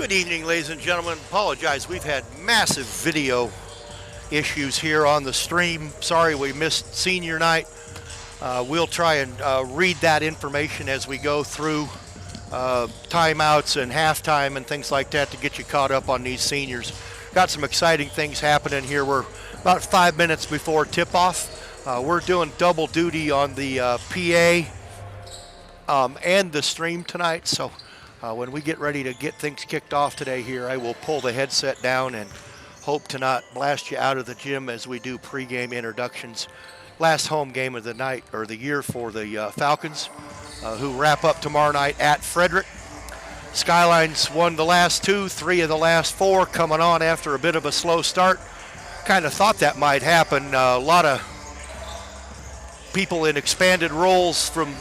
Good evening, ladies and gentlemen. Apologize, we've had massive video issues here on the stream. Sorry we missed senior night. We'll try and read that information as we go through timeouts and halftime and things like that to get you caught up on these seniors. Got some exciting things happening here. We're about 5 minutes before tip-off. We're doing double duty on the PA and the stream tonight, so when we get ready to get things kicked off today here, I will pull the headset down and hope to not blast you out of the gym as we do pregame introductions. Last home game of the night or the year for the Falcons, who wrap up tomorrow night at Frederick. Skyline's won the last two, 3 of the last 4, coming on after a bit of a slow start. Kind of thought that might happen. A lot of people in expanded roles from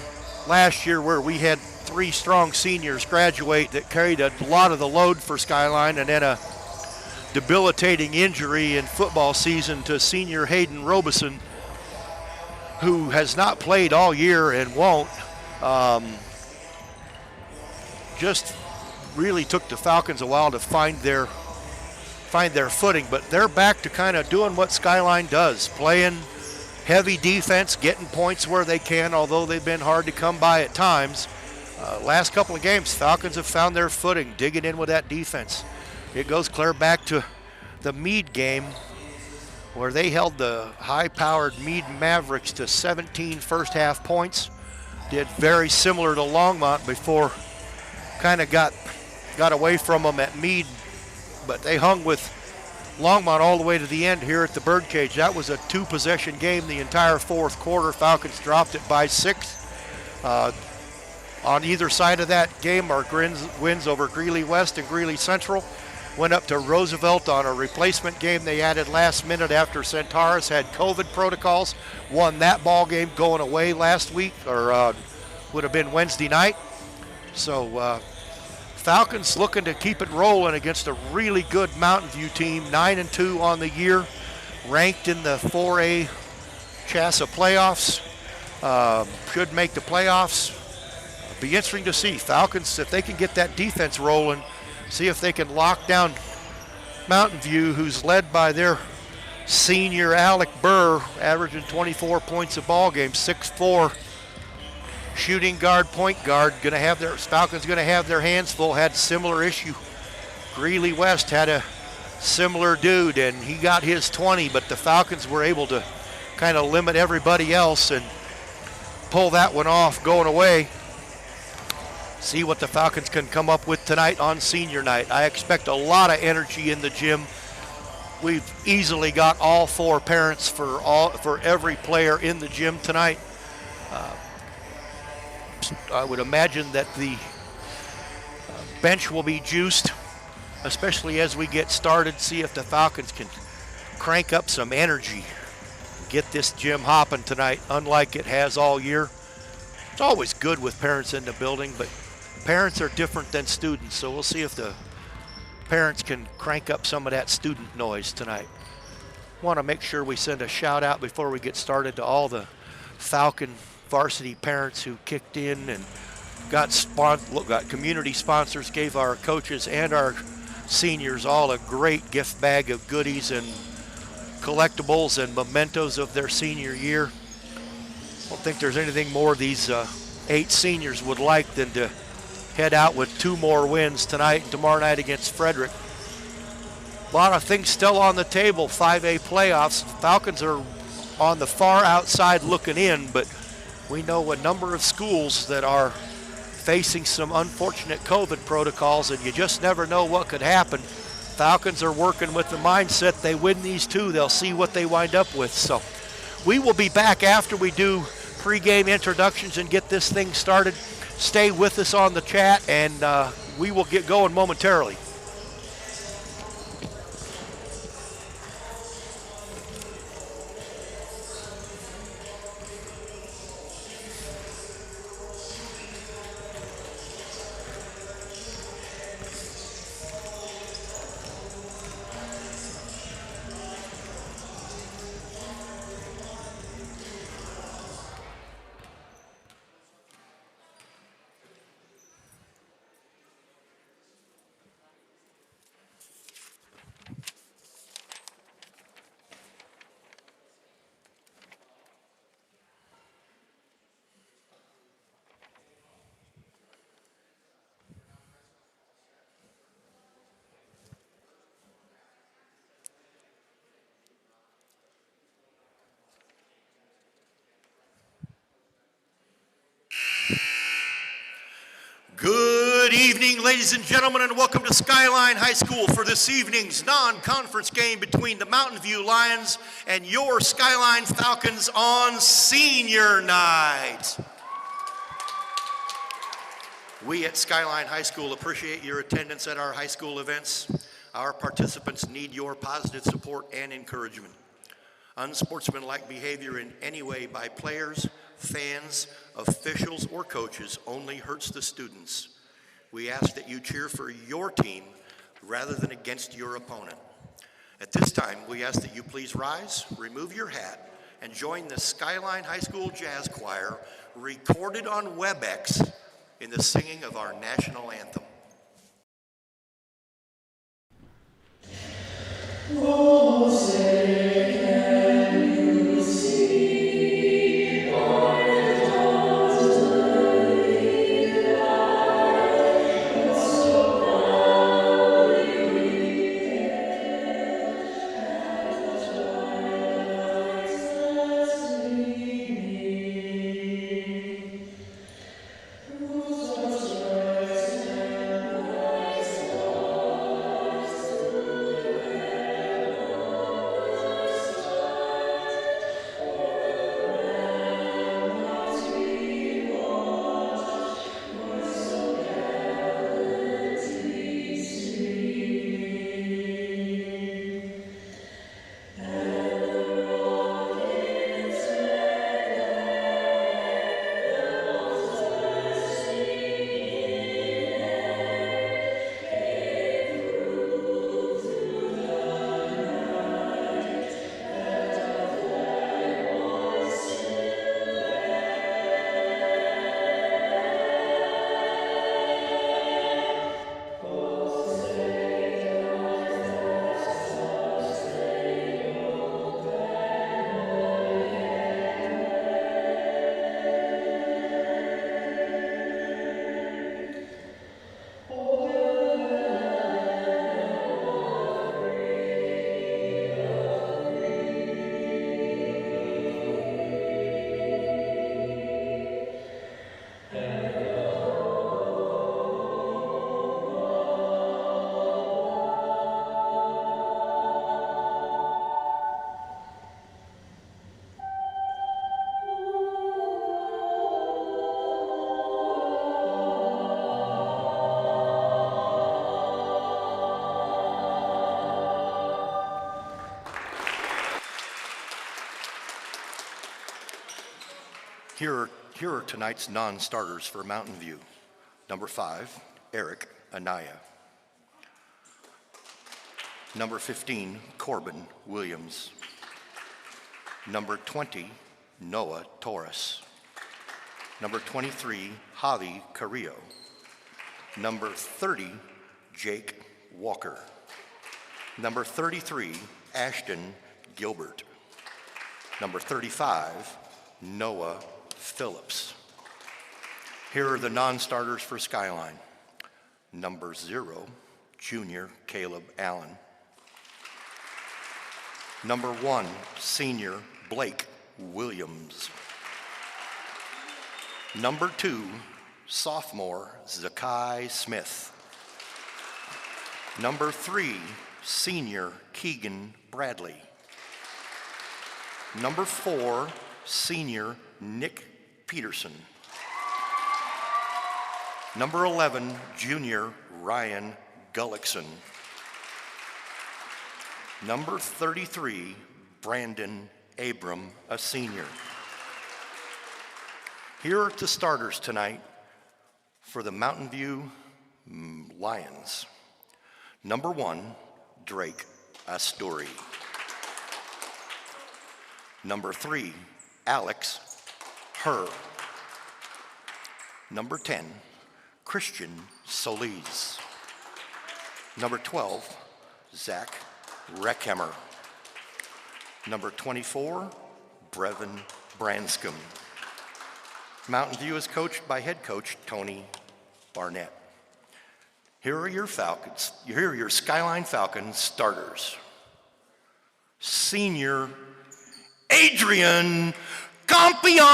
last year where we had 3 strong seniors graduate that carried a lot of the load for Skyline, and then a debilitating injury in football season to senior Hayden Robeson, who has not played all year and won't. Just really took the Falcons a while to find their footing, but they're back to kind of doing what Skyline does, playing heavy defense, getting points where they can, although they've been hard to come by at times. Last couple of games, Falcons have found their footing, digging in with that defense. It goes clear back to the Meade game where they held the high-powered Meade Mavericks to 17 first-half points. Did very similar to Longmont before kind of got away from them at Meade, but they hung with Longmont all the way to the end here at the Birdcage. That was a 2-possession game the entire fourth quarter. Falcons dropped it by 6. On either side of that game are wins over Greeley West and Greeley Central. Went up to Roosevelt on a replacement game they added last minute after Centaurus had COVID protocols. Won that ball game going away last week, or would have been Wednesday night. So Falcons looking to keep it rolling against a really good Mountain View team, 9-2 on the year, ranked in the 4A CHSAA playoffs. Should make the playoffs. Be interesting to see. Falcons, if they can get that defense rolling, see if they can lock down Mountain View, who's led by their senior Alec Burr, averaging 24 points a ball game, 6'4", shooting guard, point guard. Falcons going to have their hands full. Had similar issue. Greeley West had a similar dude, and he got his 20, but the Falcons were able to kind of limit everybody else and pull that one off going away. See what the Falcons can come up with tonight on senior night. I expect a lot of energy in the gym. We've easily got all 4 parents for every player in the gym tonight. I would imagine that the bench will be juiced, especially as we get started. See if the Falcons can crank up some energy, get this gym hopping tonight, unlike it has all year. It's always good with parents in the building, but parents are different than students, so we'll see if the parents can crank up some of that student noise tonight. Want to make sure we send a shout out before we get started to all the Falcon varsity parents who kicked in and got community sponsors, gave our coaches and our seniors all a great gift bag of goodies and collectibles and mementos of their senior year. I don't think there's anything more these 8 seniors would like than to head out with 2 more wins tonight and tomorrow night against Frederick. A lot of things still on the table. 5A playoffs. Falcons are on the far outside looking in, but we know a number of schools that are facing some unfortunate COVID protocols, and you just never know what could happen. Falcons are working with the mindset they win these 2, they'll see what they wind up with. So we will be back after we do pregame introductions and get this thing started. Stay with us on the chat, and we will get going momentarily. Good evening, ladies and gentlemen, and welcome to Skyline High School for this evening's non-conference game between the Mountain View Lions and your Skyline Falcons on senior night. We at Skyline High School appreciate your attendance at our high school events. Our participants need your positive support and encouragement. Unsportsmanlike behavior in any way by players, fans, officials, or coaches only hurts the students. We ask that you cheer for your team rather than against your opponent. At this time, we ask that you please rise, remove your hat, and join the Skyline High School Jazz Choir, recorded on WebEx, in the singing of our national anthem. Oh, say can you see o'er the dawn's early light, so proudly we hailed at the twilight's last gleaming, whose stars and bright stars through the Here are tonight's non-starters for Mountain View. Number 5, Eric Anaya. Number 15, Corbin Williams. Number 20, Noah Torres. Number 23, Javi Carrillo. Number 30, Jake Walker. Number 33, Ashton Gilbert. Number 35, Noah Phillips. Here are the non-starters for Skyline. Number 0, Junior Caleb Allen. Number 1, Senior Blake Williams. Number 2, Sophomore Zakai Smith. Number 3, Senior Keegan Bradley. Number 4, Senior Nick Peterson. Number 11, Junior Ryan Gullickson. Number 33, Brandon Abram, a senior. Here are the starters tonight for the Mountain View Lions. Number 1, Drake Astori. Number 3, Alex Herr. Number 10, Christian Solis. Number 12, Zach Reckhemmer. Number 24, Brevin Branscombe. Mountain View is coached by head coach Tony Barnett. Here are your Falcons. Here are your Skyline Falcons starters. Senior Adrian Campion.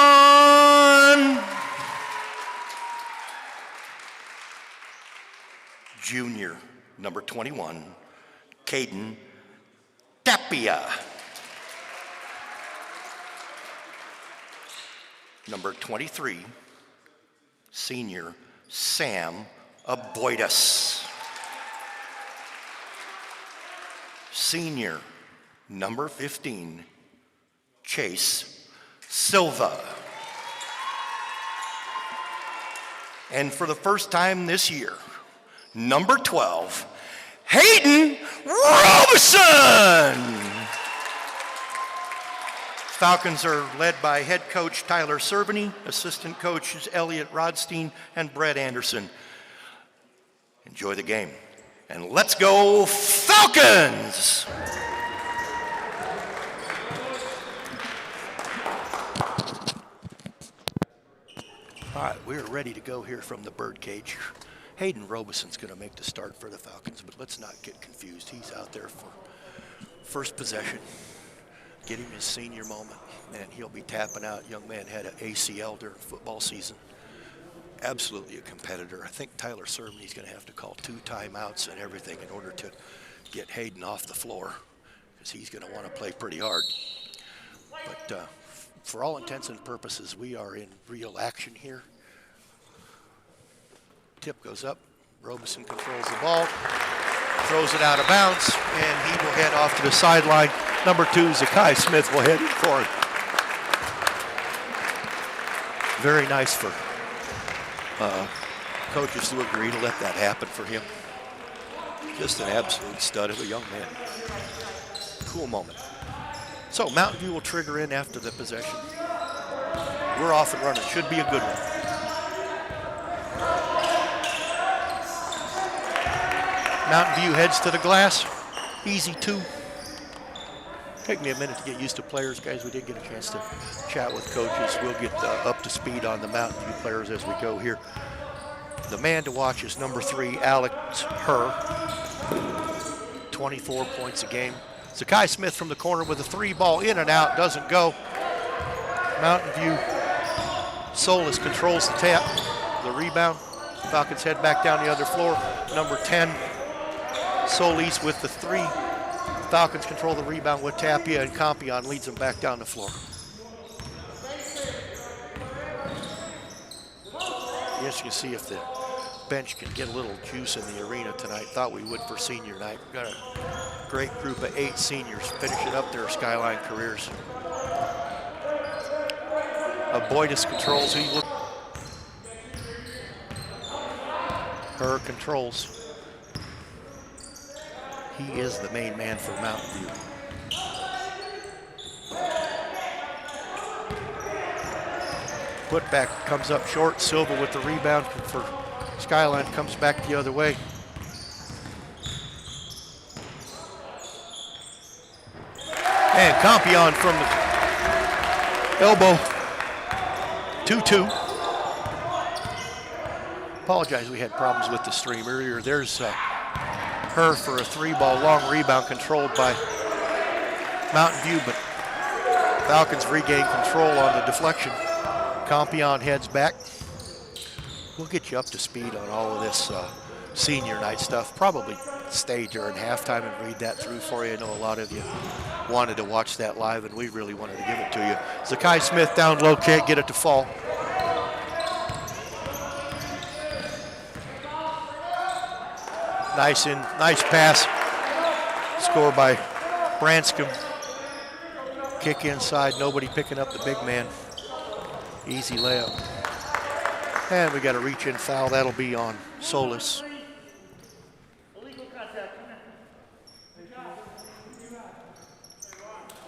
junior, number 21, Caden Tapia. Number 23, senior, Sam Aboitis. Senior, number 15, Chase Silva. And for the first time this year, number 12, Hayden Robeson. Falcons are led by head coach Tyler Cerveny, assistant coaches Elliot Rodstein and Brett Anderson. Enjoy the game. And let's go Falcons! All right, we're ready to go here from the birdcage. Hayden Robeson's going to make the start for the Falcons, but let's not get confused. He's out there for first possession, getting his senior moment, and he'll be tapping out. Young man had an ACL during football season. Absolutely a competitor. I think Tyler Cerveny's going to have to call 2 timeouts and everything in order to get Hayden off the floor, because he's going to want to play pretty hard. But for all intents and purposes, we are in real action here. Tip goes up. Robeson controls the ball, throws it out of bounds, and he will head off to the sideline. Number 2, Zakai Smith will head for it. Very nice for coaches to agree to let that happen for him. Just an absolute stud of a young man. Cool moment. So Mountain View will trigger in after the possession. We're off and running. Should be a good one. Mountain View heads to the glass. Easy 2. Take me a minute to get used to players, guys. We did get a chance to chat with coaches. We'll get up to speed on the Mountain View players as we go here. The man to watch is number 3, Alex Herr. 24 points a game. Zakai Smith from the corner with a 3 ball in and out, doesn't go. Mountain View, Solis controls the tap, the rebound. Falcons head back down the other floor. Number 10, Solis with the 3. Falcons control the rebound with Tapia, and Compion leads them back down the floor. Yes, you can see if the bench can get a little juice in the arena tonight. Thought we would for senior night. We've got a great group of 8 seniors finishing up their Skyline careers. Aboitis controls. Her controls. He is the main man for Mountain View. Putback comes up short. Silva with the rebound for Skyline, comes back the other way. And Compion from the elbow. 2-2. Apologize, we had problems with the stream earlier. There's her for a 3 ball long rebound controlled by Mountain View, but Falcons regain control on the deflection. Compion heads back. We'll get you up to speed on all of this senior night stuff. Probably stay during halftime and read that through for you. I know a lot of you wanted to watch that live, and we really wanted to give it to you. Zakai Smith down low, can't get it to fall. Nice pass. Score by Branscombe. Kick inside, nobody picking up the big man. Easy layup. And we got a reach-in foul. That'll be on Solis.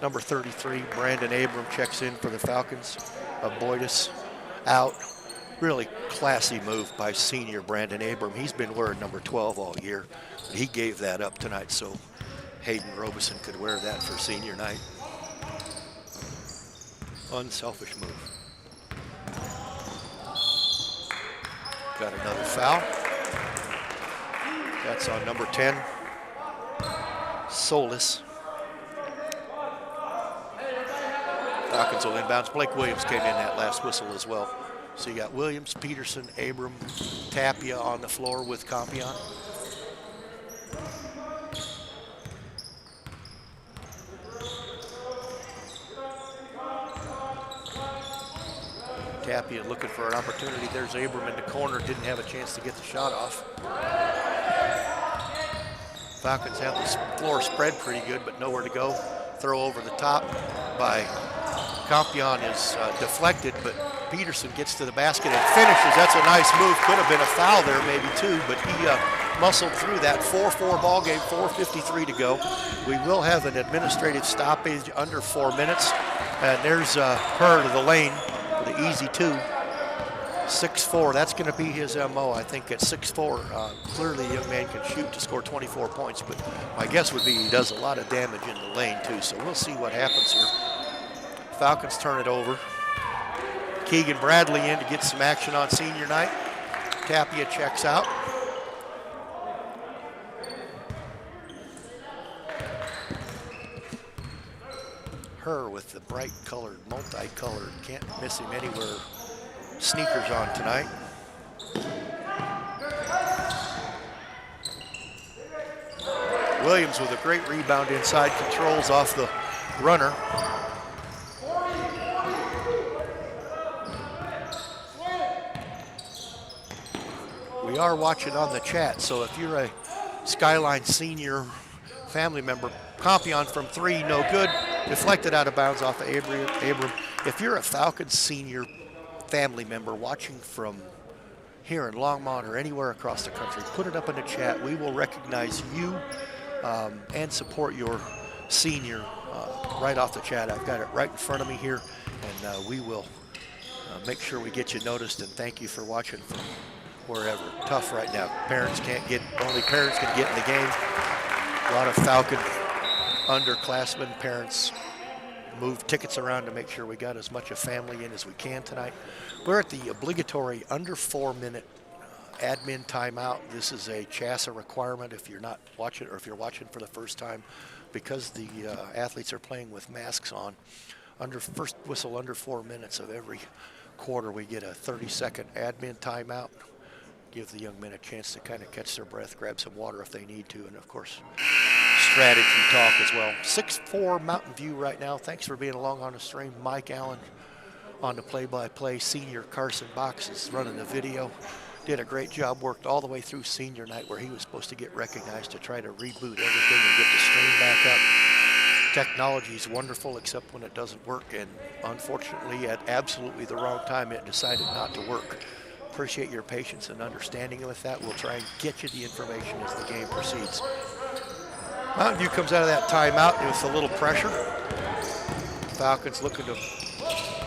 Number 33, Brandon Abram checks in for the Falcons. Aboitis out. Really classy move by senior Brandon Abram. He's been wearing number 12 all year. He gave that up tonight so Hayden Robeson could wear that for senior night. Unselfish move. Got another foul. That's on number 10, Solis. Falcons will inbounds. Blake Williams came in that last whistle as well. So you got Williams, Peterson, Abram, Tapia on the floor with Compion. Tapia looking for an opportunity. There's Abram in the corner, didn't have a chance to get the shot off. Falcons have the floor spread pretty good, but nowhere to go. Throw over the top by Campion is deflected, but Peterson gets to the basket and finishes. That's a nice move. Could have been a foul there maybe too, but he muscled through that. 4-4 ball game, 4:53 to go. We will have an administrative stoppage under 4 minutes. And there's her to the lane for the easy two. 6'4", that's going to be his MO. I think at 6'4", clearly the young man can shoot to score 24 points, but my guess would be he does a lot of damage in the lane too, so we'll see what happens here. Falcons turn it over. Keegan Bradley in to get some action on senior night. Tapia checks out. Her with the bright colored, multicolored, can't miss him anywhere sneakers on tonight. Williams with a great rebound inside, controls off the runner. We are watching on the chat, so if you're a Skyline senior family member, Campion from 3, no good. Deflected out of bounds off of Abram. If you're a Falcons senior family member watching from here in Longmont or anywhere across the country, put it up in the chat. We will recognize you and support your senior right off the chat. I've got it right in front of me here, and we will make sure we get you noticed, and thank you for watching from wherever. Tough right now. Only parents can get in the game. A lot of Falcon underclassmen, parents move tickets around to make sure we got as much a family in as we can tonight. We're at the obligatory under 4 minute admin timeout. This is a CHASA requirement if you're not watching, or if you're watching for the first time, because the athletes are playing with masks on. First whistle under 4 minutes of every quarter, we get a 30-second admin timeout. Give the young men a chance to kind of catch their breath, grab some water if they need to, and of course, strategy talk as well. 6-4 Mountain View right now. Thanks for being along on the stream. Mike Allen on the play-by-play. Senior Karsen Box is running the video. Did a great job, worked all the way through senior night where he was supposed to get recognized to try to reboot everything and get the stream back up. Technology is wonderful except when it doesn't work, and unfortunately at absolutely the wrong time it decided not to work. Appreciate your patience and understanding with that. We'll try and get you the information as the game proceeds. Mountain View comes out of that timeout with a little pressure. Falcons looking to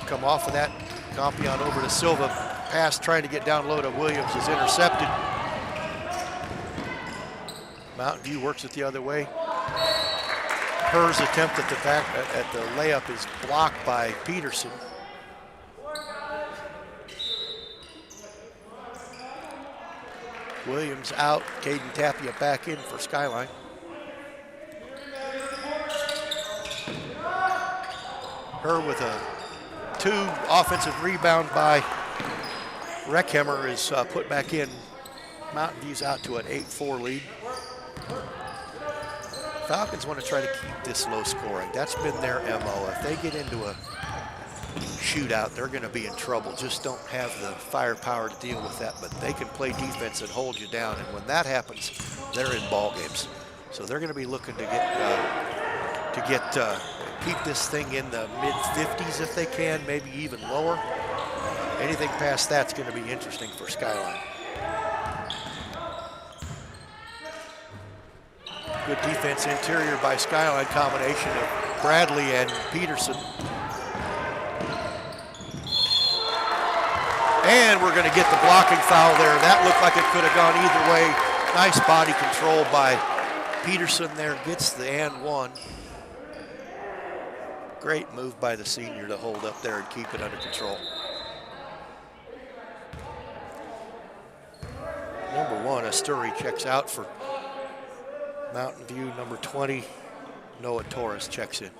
come off of that. Campion over to Silva. Pass trying to get down low to Williams is intercepted. Mountain View works it the other way. Her's attempt at the layup is blocked by Peterson. Williams out, Caden Tapia back in for Skyline. Her with a 2 offensive rebound by Reckhammer is put back in. Mountain View's out to an 8-4 lead. Falcons want to try to keep this low scoring. That's been their MO. If they get into a shootout, they're going to be in trouble. Just don't have the firepower to deal with that, but they can play defense and hold you down, and when that happens, they're in ball games. So they're going to be looking to keep this thing in the mid-50s if they can, maybe even lower. Anything past that's going to be interesting for Skyline. Good defense interior by Skyline, combination of Bradley and Peterson. And we're going to get the blocking foul there. That looked like it could have gone either way. Nice body control by Peterson there, gets the and one. Great move by the senior to hold up there and keep it under control. Number 1, Asturi checks out for Mountain View. Number 20, Noah Torres checks in.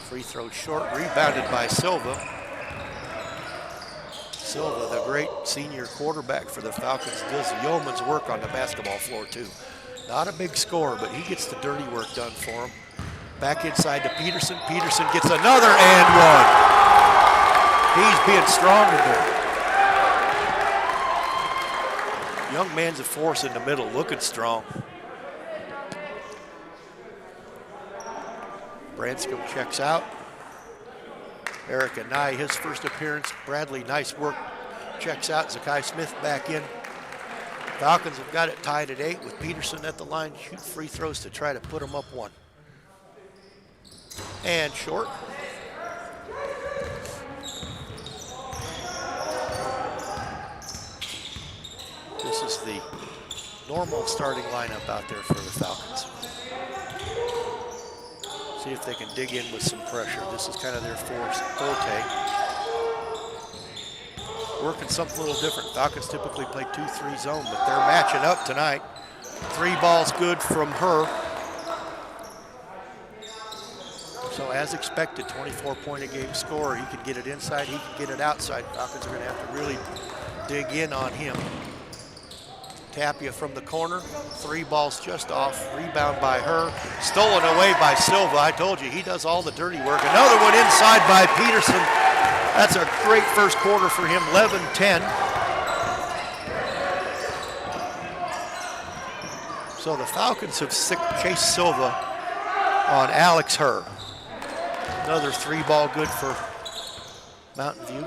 Free throw short, rebounded by Silva. Silva, the great senior quarterback for the Falcons, does yeoman's work on the basketball floor too. Not a big scorer, but he gets the dirty work done for him. Back inside to Peterson. Peterson gets another and one. He's being strong in there. Young man's a force in the middle, looking strong. Branscombe checks out. Eric Anai, his first appearance. Bradley, nice work, checks out. Zakai Smith back in. Falcons have got it tied at 8 with Peterson at the line. Shoot free throws to try to put them up 1. And short. This is the normal starting lineup out there for the Falcons. See if they can dig in with some pressure. This is kind of their forte. Working something a little different. Falcons typically play 2-3 zone, but they're matching up tonight. 3 balls good from her. So as expected, 24-point-a-game scorer. He can get it inside, he can get it outside. Falcons are going to have to really dig in on him. Tapia from the corner, 3 balls just off, rebound by her, stolen away by Silva. I told you, he does all the dirty work. Another one inside by Peterson. That's a great first quarter for him, 11-10. So the Falcons have chased Silva on Alex Herr. Another 3-ball good for Mountain View.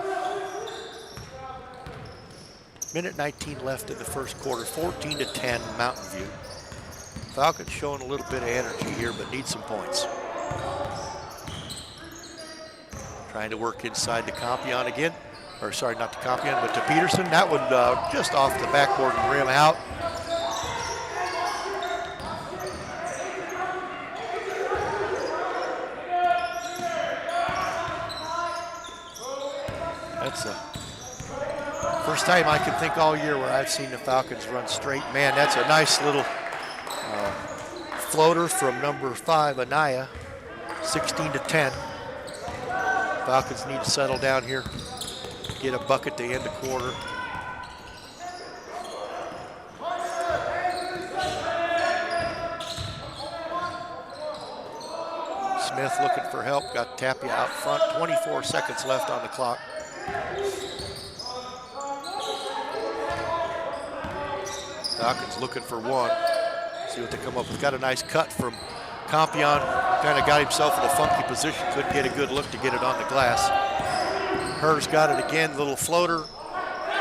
Minute 19 left in the first quarter, 14-10 Mountain View. Falcons showing a little bit of energy here, but need some points. Trying to work inside to Compion again. Or sorry, not to Compion, but to Peterson. That one just off the backboard and rim out. That's the first time I can think all year where I've seen the Falcons run straight. Man, that's a nice little floater from number 5, Anaya, 16-10. Falcons need to settle down here, get a bucket to end the quarter. Smith looking for help, got Tapia out front, 24 seconds left on the clock. Falcons looking for 1. See what they come up with. Got a nice cut from Compion. Kind of got himself in a funky position. Couldn't get a good look to get it on the glass. Herr's got it again. Little floater.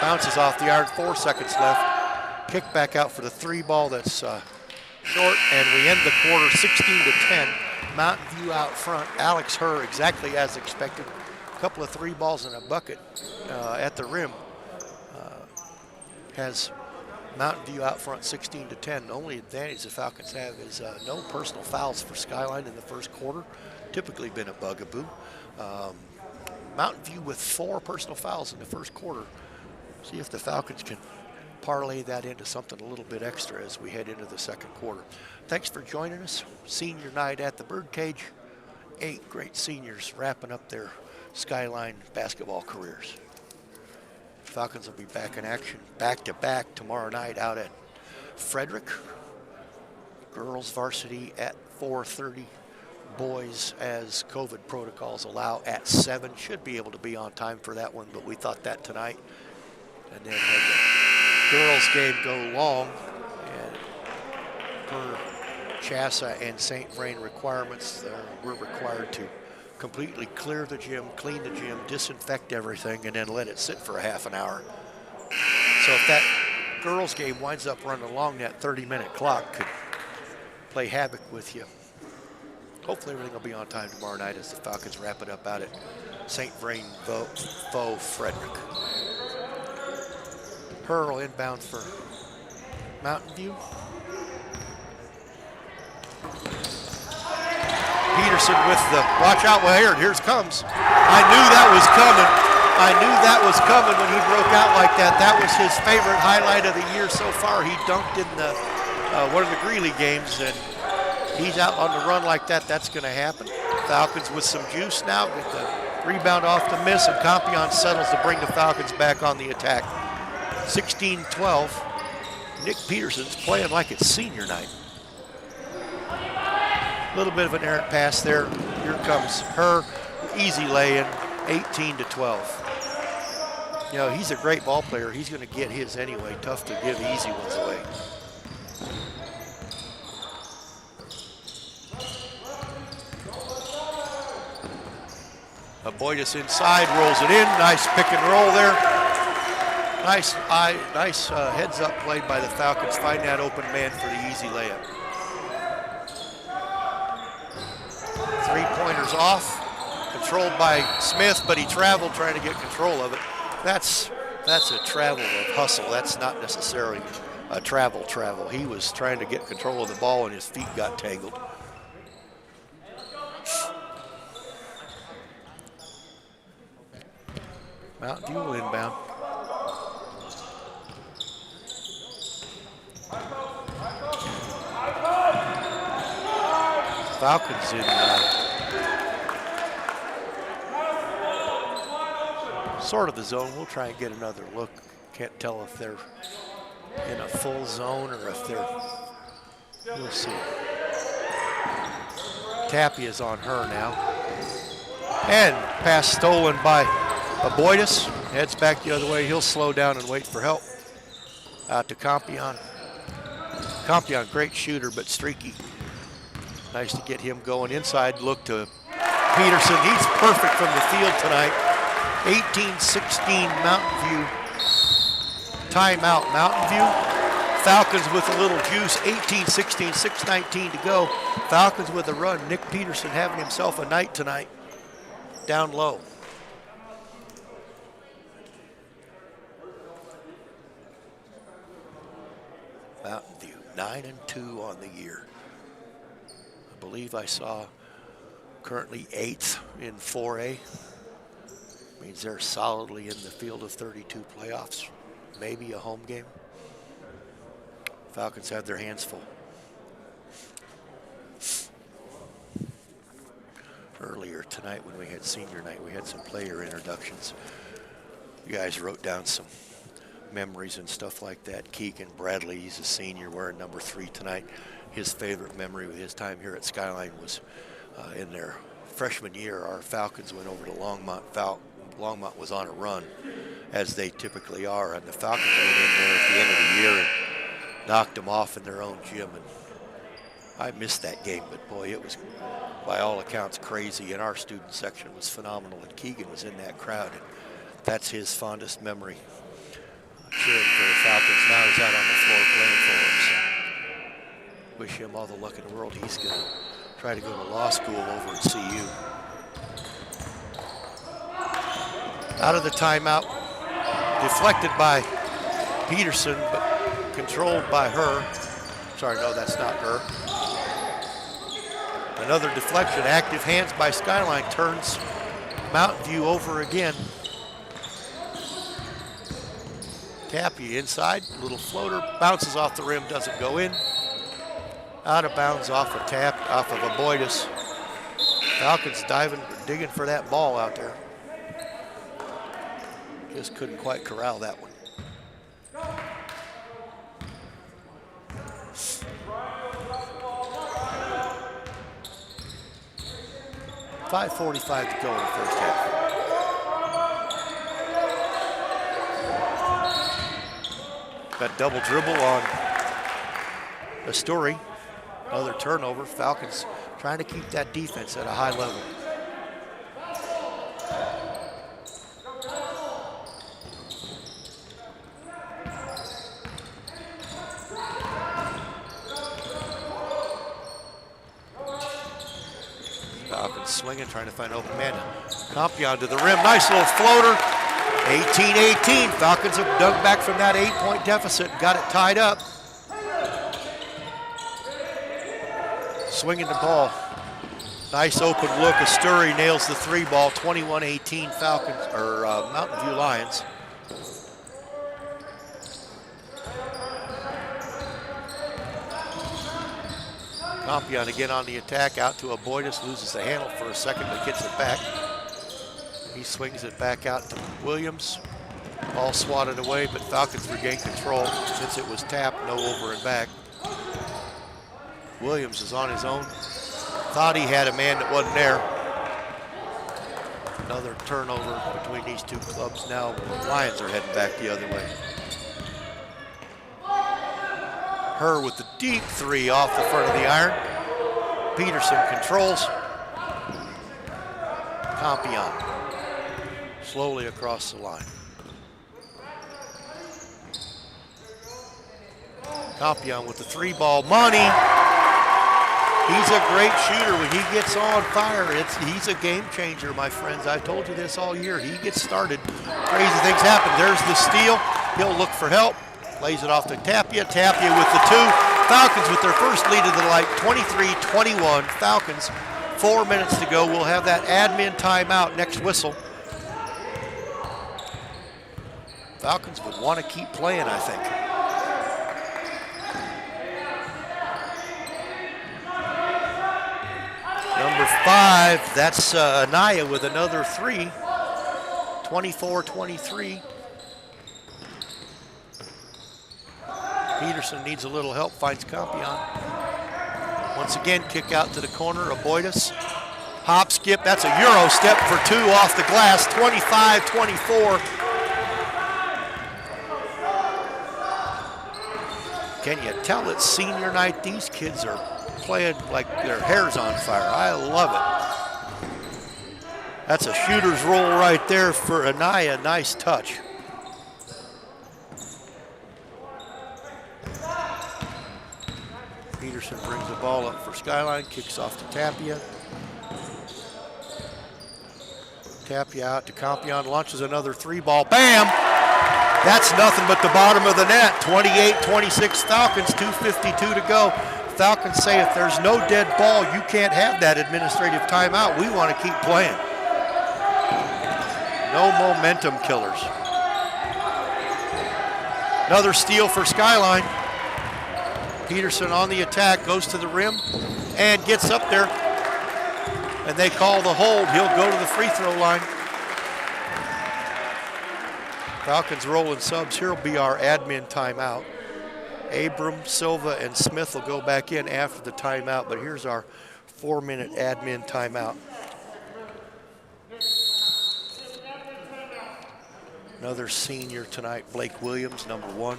Bounces off the iron. 4 seconds left. Kick back out for the 3-ball that's short. And we end the quarter 16-10. Mountain View out front. Alex Herr, exactly as expected. A couple of 3 balls in a bucket at the rim. Has Mountain View out front 16-10. The only advantage the Falcons have is no personal fouls for Skyline in the first quarter. Typically been a bugaboo. Mountain View with 4 personal fouls in the first quarter. See if the Falcons can parlay that into something a little bit extra as we head into the second quarter. Thanks for joining us. Senior night at the Birdcage. 8 great seniors wrapping up their Skyline basketball careers. Falcons will be back in action back-to-back tomorrow night out at Frederick. Girls varsity at 4:30. Boys, as COVID protocols allow, at 7. Should be able to be on time for that one, but we thought that tonight. And then had the girls game go long. And per CHASA and St. Vrain requirements, we're required to completely clear the gym, clean the gym, disinfect everything, and then let it sit for a half an hour. So if that girls game winds up running along, that 30-minute clock could play havoc with you. Hopefully everything will be on time tomorrow night as the Falcons wrap it up out at St. Vrain Faux Frederick. Pearl inbound for Mountain View. Peterson with the, watch out, well, here's comes. I knew that was coming. I knew that was coming when he broke out like that. That was his favorite highlight of the year so far. He dunked in the one of the Greeley games, and he's out on the run like that. That's going to happen. Falcons with some juice now. Get the rebound off the miss, and Compion settles to bring the Falcons back on the attack. 16-12. Nick Peterson's playing like it's senior night. A little bit of an errant pass there. Here comes her easy lay-in, 18-12. You know, he's a great ball player. He's going to get his anyway. Tough to give easy ones away. Boydus inside, rolls it in. Nice pick and roll there. Nice heads up play by the Falcons. Find that open man for the easy layup. 3-pointers off. Controlled by Smith, but he traveled trying to get control of it. That's a travel of hustle. That's not necessarily a travel. He was trying to get control of the ball and his feet got tangled. Mountain View will inbound. Falcons in sort of the zone. We'll try and get another look. Can't tell if they're in a full zone or if they're, we'll see. Tapia's on her now. And pass stolen by Boydus. Heads back the other way. He'll slow down and wait for help. Out to Compion. Compion, great shooter, but streaky. Nice to get him going inside. Look to Peterson. He's perfect from the field tonight. 18-16 Mountain View. Timeout Mountain View. Falcons with a little juice. 18-16, 6:19 to go. Falcons with a run. Nick Peterson having himself a night tonight. Down low. Mountain View, 9-2 on the year. I believe I saw currently 8th in 4A. Means they're solidly in the field of 32 playoffs. Maybe a home game. Falcons have their hands full. Earlier tonight when we had senior night, we had some player introductions. You guys wrote down some memories and stuff like that. Keegan Bradley, he's a senior wearing number 3 tonight. His favorite memory with his time here at Skyline was in their freshman year. Our Falcons went over to Longmont. Longmont was on a run, as they typically are, and the Falcons went in there at the end of the year and knocked them off in their own gym. And I missed that game, but boy, it was by all accounts crazy, and our student section was phenomenal, and Keegan was in that crowd, and that's his fondest memory. Cheering for the Falcons. Now he's out on the floor playing for them. So wish him all the luck in the world. He's going to try to go to law school over at CU. Out of the timeout. Deflected by Peterson, but controlled by her. Sorry, no, that's not her. Another deflection. Active hands by Skyline. Turns Mountain View over again. Tapia inside, little floater, bounces off the rim, doesn't go in. Out of bounds off a tap, off of a Boydus. Falcons digging for that ball out there. Just couldn't quite corral that one. .5:45 to go in the first half. Got double dribble on Asturi. Another turnover. Falcons trying to keep that defense at a high level. Falcons swinging, trying to find open man. Compion to the rim. Nice little floater. 18-18. Falcons have dug back from that 8-point deficit and got it tied up. Swinging the ball. Nice open look. Asturi nails the 3 ball. 21-18 Falcons, or Mountain View Lions. Compion again on the attack. Out to a Boydus. Loses the handle for a second, but gets it back. He swings it back out to Williams. Ball swatted away, but Falcons regain control. Since it was tapped, no over and back. Williams is on his own. Thought he had a man that wasn't there. Another turnover between these two clubs. Now the Lions are heading back the other way. Her with the deep three off the front of the iron. Peterson controls. Campion slowly across the line. Campion with the three ball. Money. He's a great shooter when he gets on fire. He's a game changer, my friends. I've told you this all year. He gets started, crazy things happen. There's the steal. He'll look for help. Lays it off to Tapia. Tapia with the two. Falcons with their first lead of the night, 23-21. Falcons, 4 minutes to go. We'll have that admin timeout next whistle. Falcons would want to keep playing, I think. Number 5, that's Anaya with another three. 24-23. Peterson needs a little help, finds Campion. Once again, kick out to the corner, Aboitis. Hop, skip, that's a Euro step for two off the glass, 25-24. Can you tell it's senior night? These kids are playing like their hair's on fire. I love it. That's a shooter's roll right there for Anaya, nice touch. Peterson brings the ball up for Skyline, kicks off to Tapia. Tapia out to Campion, launches another three ball, bam! That's nothing but the bottom of the net. 28-26 Falcons, 2:52 to go. Falcons say if there's no dead ball, you can't have that administrative timeout. We want to keep playing. No momentum killers. Another steal for Skyline. Peterson on the attack, goes to the rim and gets up there. And they call the hold. He'll go to the free throw line. Falcons rolling subs. Here will be our admin timeout. Abram, Silva, and Smith will go back in after the timeout, but here's our 4-minute admin timeout. Another senior tonight, Blake Williams, number 1.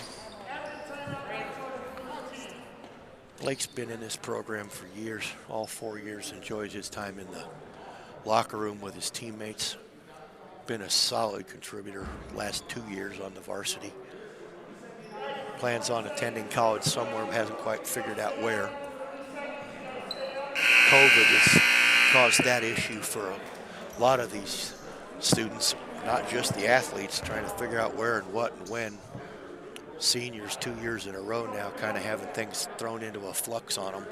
Blake's been in this program for years, all 4 years, enjoys his time in the locker room with his teammates. Been a solid contributor last 2 years on the varsity. Plans on attending college somewhere, hasn't quite figured out where. COVID has caused that issue for a lot of these students, not just the athletes, trying to figure out where and what and when. Seniors 2 years in a row now, kind of having things thrown into a flux on them.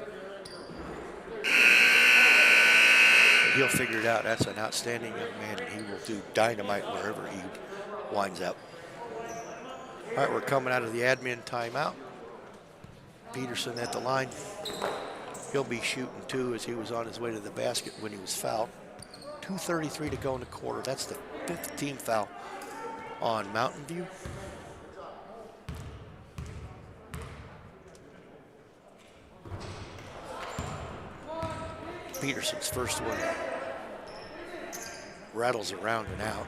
But he'll figure it out. That's an outstanding young man, and he will do dynamite wherever he winds up. All right, we're coming out of the admin timeout. Peterson at the line. He'll be shooting two as he was on his way to the basket when he was fouled. 2:33 to go in the quarter. That's the 5th team foul on Mountain View. Peterson's first one rattles around and out.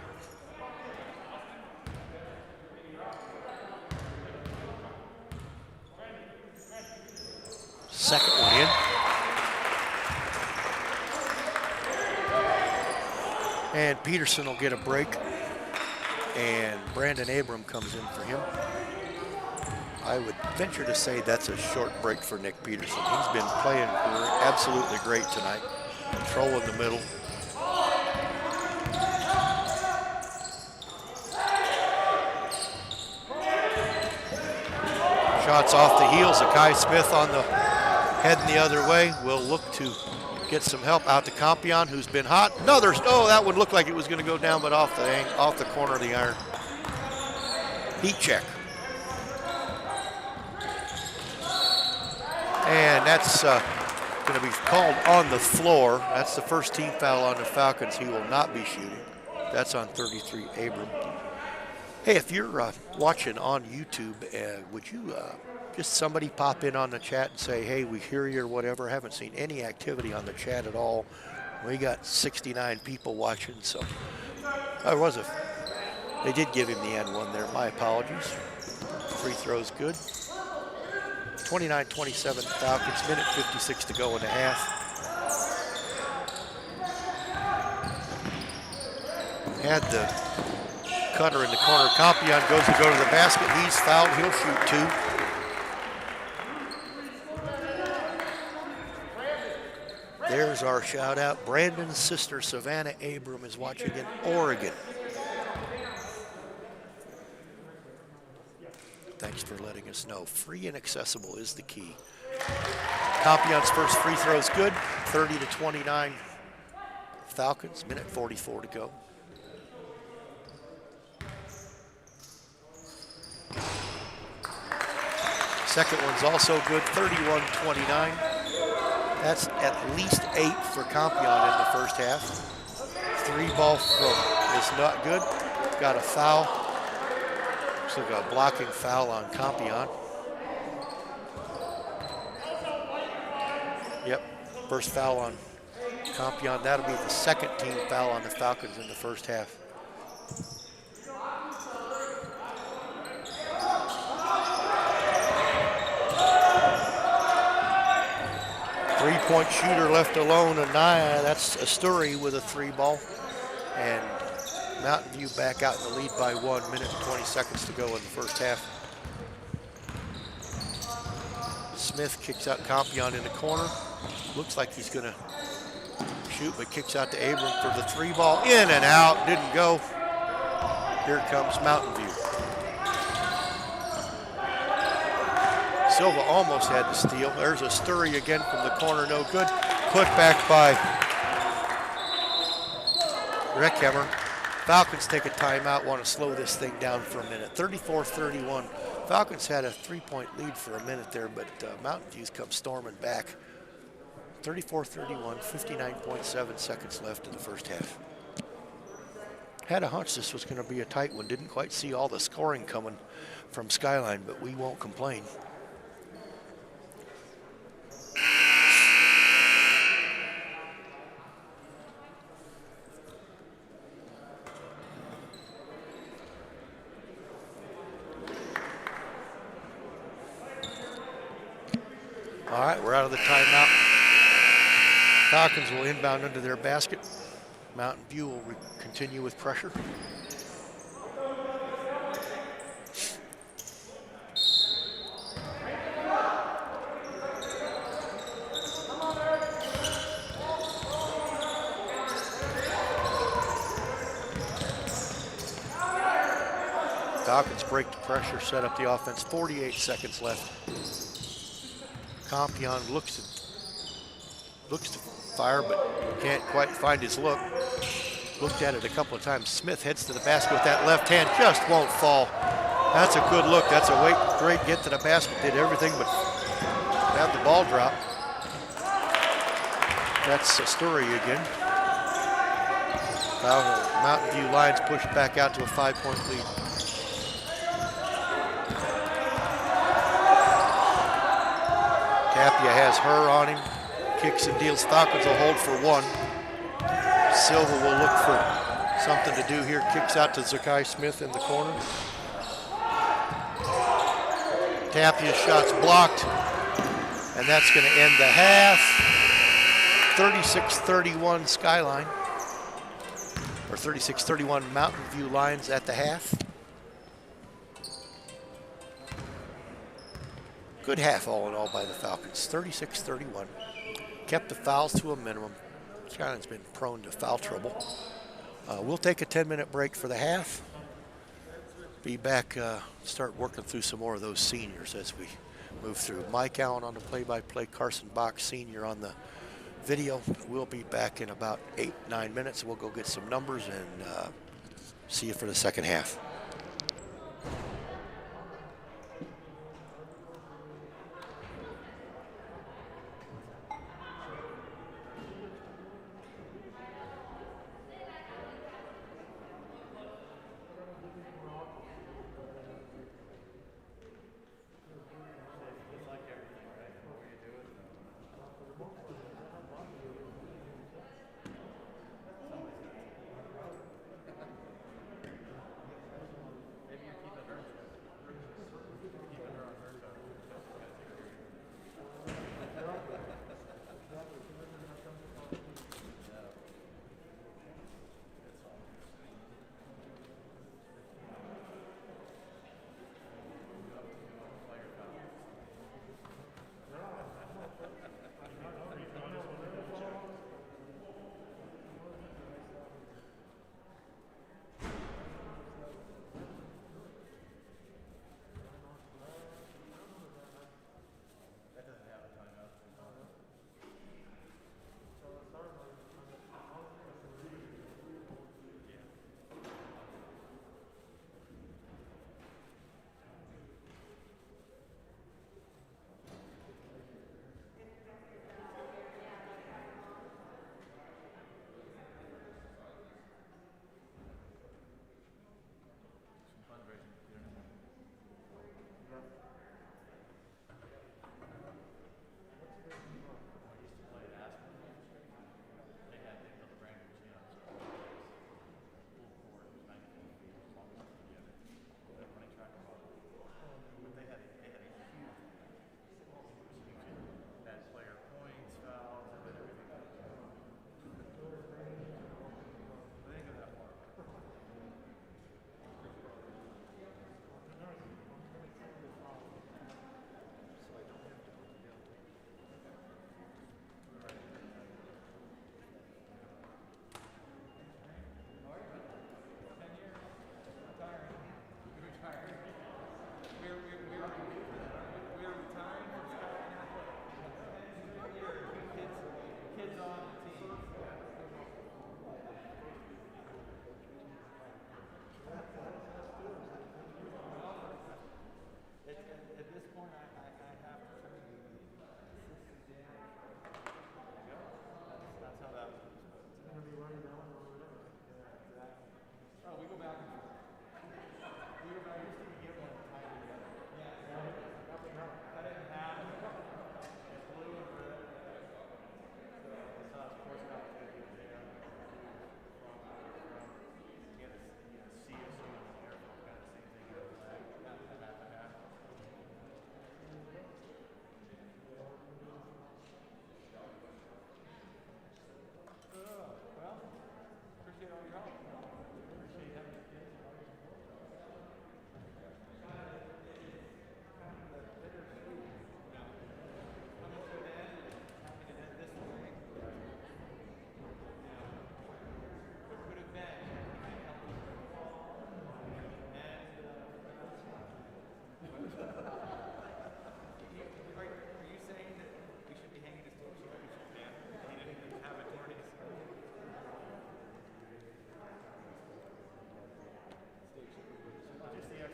Second one in. And Peterson will get a break. And Brandon Abram comes in for him. I would venture to say that's a short break for Nick Peterson. He's been playing absolutely great tonight. Control in the middle. Shots off the heels of Kai Smith on the heading the other way. We'll look to get some help out to Campion, who's been hot. Oh, that one looked like it was going to go down, but off the corner of the iron. Heat check. And that's going to be called on the floor. That's the first team foul on the Falcons. He will not be shooting. That's on 33, Abram. Hey, if you're watching on YouTube, would you just somebody pop in on the chat and say, hey, we hear you or whatever? I haven't seen any activity on the chat at all. We got 69 people watching, so they did give him the end one there. My apologies. Free throw's good. 29-27 Falcons, minute 56 to go in the half. Had the cutter in the corner. Compion goes to go to the basket. He's fouled. He'll shoot two. There's our shout out. Brandon's sister, Savannah Abram, is watching in Oregon. Thanks for letting us know. Free and accessible is the key. Compion's first free throw is good. 30-29 Falcons, minute 44 to go. Second one's also good, 31-29. That's at least 8 for Compion in the first half. Three ball from is not good. Got a foul. So got a blocking foul on Compion. Yep, first foul on Compion. That'll be the second team foul on the Falcons in the first half. Three-point shooter left alone, Anaya. That's Asturi with a three ball. And Mountain View back out in the lead by 1 minute and 20 seconds to go in the first half. Smith kicks out Compion in the corner. Looks like he's gonna shoot, but kicks out to Abram for the three ball. In and out, didn't go. Here comes Mountain View. Silva almost had the steal. There's a Sturry again from the corner, no good. Put back by Reckheimer. Falcons take a timeout, want to slow this thing down for a minute. 34-31. Falcons had a 3-point lead for a minute there, but Mountain View's come storming back. 34-31, 59.7 seconds left in the first half. Had a hunch this was going to be a tight one. Didn't quite see all the scoring coming from Skyline, but we won't complain. All right, we're out of the timeout. Falcons will inbound under their basket. Mountain View will continue with pressure. Falcons break the pressure, set up the offense. 48 seconds left. Compion looks to fire, but can't quite find his look. Looked at it a couple of times. Smith heads to the basket with that left hand, just won't fall. That's a good look. That's a great get to the basket. Did everything but have the ball drop. That's Asturi again. Mountain View Lions pushed back out to a 5-point lead. Tapia has her on him, kicks and deals. Falcons will hold for one. Silva will look for something to do here. Kicks out to Zakai Smith in the corner. Tapia's shot's blocked, and that's going to end the half. 36-31 Skyline, or 36-31 Mountain View Lions at the half. Good half all in all by the Falcons, 36-31. Kept the fouls to a minimum. Skyline's been prone to foul trouble. We'll take a 10-minute break for the half. Be back, start working through some more of those seniors as we move through. Mike Allen on the play-by-play, Karsen Box senior on the video. We'll be back in about 8-9 minutes. We'll go get some numbers and see you for the second half.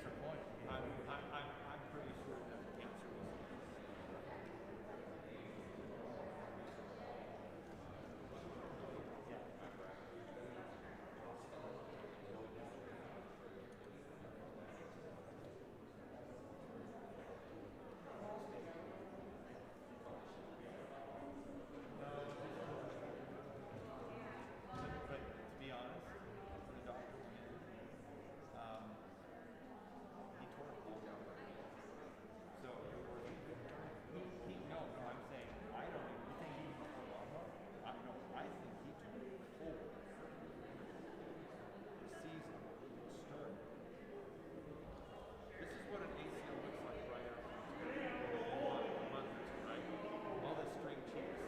extra point. I'm pretty sure that the answer was but to be honest, when the doctor went in, he tore it all down. So no, I'm saying I don't even think he tore it all up. I think he tore it over. The season started. This is what an ACL looks like right after a month or two, right? All this string cheeks,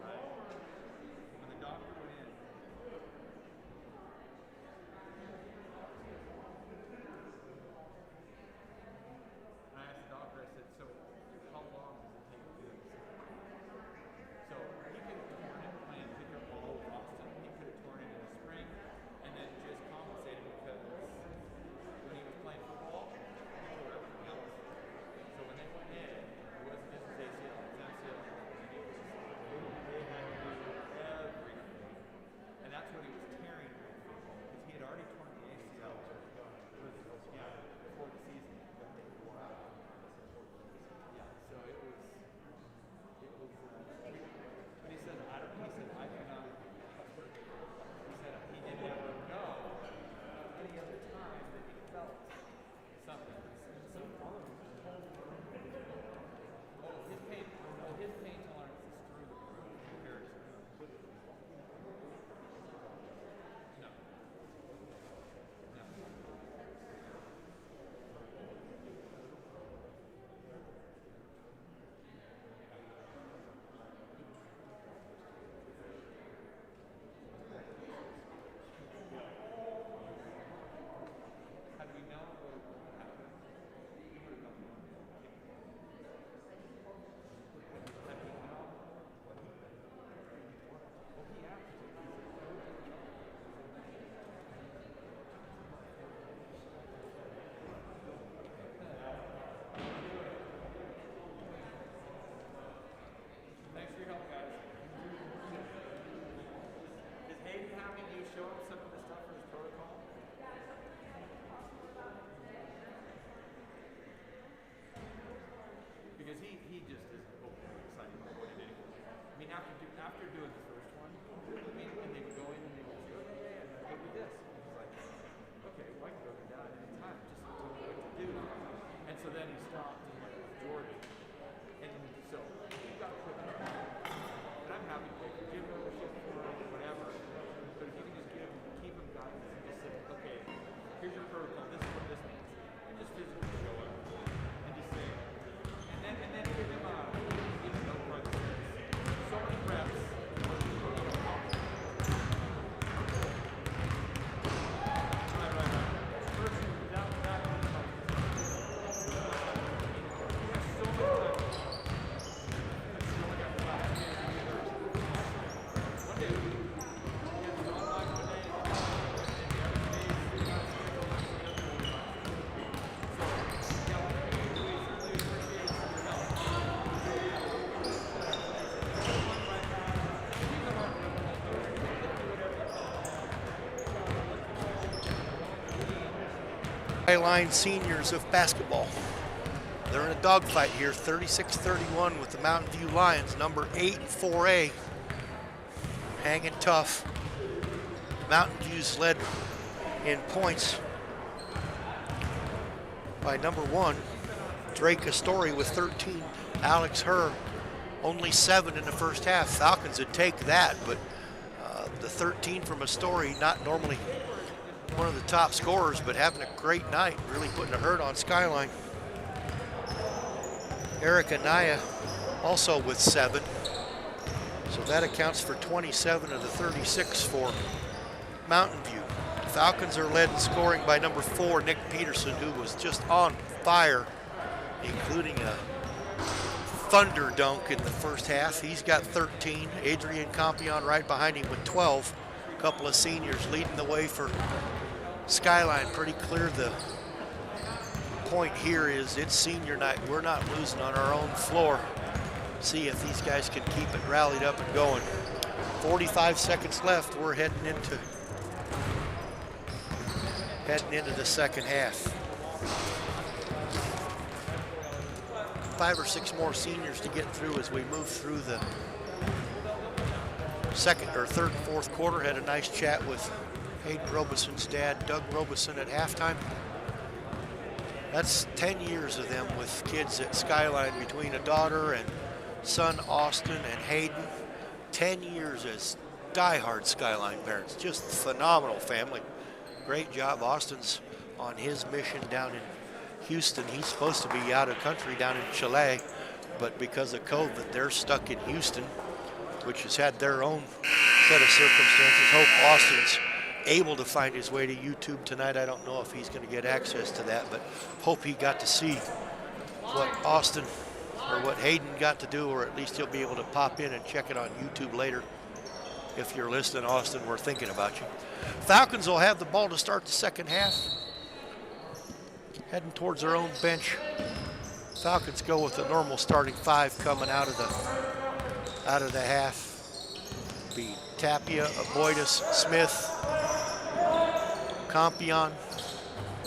right? When the doctor went in, I asked the doctor, I said, so how long does it take to do this? So he could have torn it playing pickup ball with Austin. He could have torn it in the spring and then just compensated because when he was playing football, he tore everything else. So when they went in, it wasn't just his ACL, it was MCL. And it was, they had to do everything. And that's what he was tearing because he had already torn the ACL. Yeah, before the season. Yeah, so it was, but he said, I do not, he said he didn't ever know any other time that he felt something. So, his pain tolerance is through the roof compared to no. Had we known what happened, we would have known. Had we known what he did, well, he asked to. Thanks for your help, guys. Is Hayden having you show him some of the stuff for his protocol? Because he just isn't overly excited about what he did. I mean, after doing the first one, I mean, and they would go in and they would say, okay, and go do this. And he's like, okay, well, I can go do that at any time. Just tell me what to do. And so then he stopped and went with Jordan. And so he got put in. And I'm happy to give membership for it, whatever. But if you can just keep him guidance and just say, okay, here's your protocol, this is what this means. And just physically show up. And just say, and then give him a no run. So many reps. Right. First, that he has so much time. One day, he has an online one day, and the other day, he got a schedule and he doesn't know what So, yeah, we really appreciate your help. Skyline seniors of basketball. They're in a dogfight here, 36-31 with the Mountain View Lions, number 8 in 4A. Hanging tough. Mountain View's led in points by number 1, Drake Astori with 13. Alex Herr, only 7 in the first half. Falcons would take that, but the 13 from Astori, not normally one of the top scorers, but having a great night, really putting a hurt on Skyline. Eric Anaya also with 7. So that accounts for 27 of the 36 for Mountain View. Falcons are led in scoring by number 4, Nick Peterson, who was just on fire, including a thunder dunk in the first half. He's got 13. Adrian Campion right behind him with 12. A couple of seniors leading the way for Skyline. Pretty clear the point here is it's senior night. We're not losing on our own floor. See if these guys can keep it rallied up and going. 45 seconds left. We're heading into the second half. 5 or 6 more seniors to get through as we move through the second or third and fourth quarter. Had a nice chat with Hayden Robeson's dad, Doug Robeson, at halftime. That's 10 years of them with kids at Skyline, between a daughter and son Austin and Hayden. 10 years as diehard Skyline parents. Just phenomenal family. Great job. Austin's on his mission down in Houston. He's supposed to be out of country down in Chile, but because of COVID, they're stuck in Houston, which has had their own set of circumstances. Hope Austin's able to find his way to YouTube tonight. I don't know if he's going to get access to that, but hope he got to see what Austin or what Hayden got to do, or at least he'll be able to pop in and check it on YouTube later. If you're listening, Austin, we're thinking about you. Falcons will have the ball to start the second half. Heading towards their own bench. Falcons go with the normal starting 5 coming out of the half. Be Tapia, Aboitis, Smith, Compion.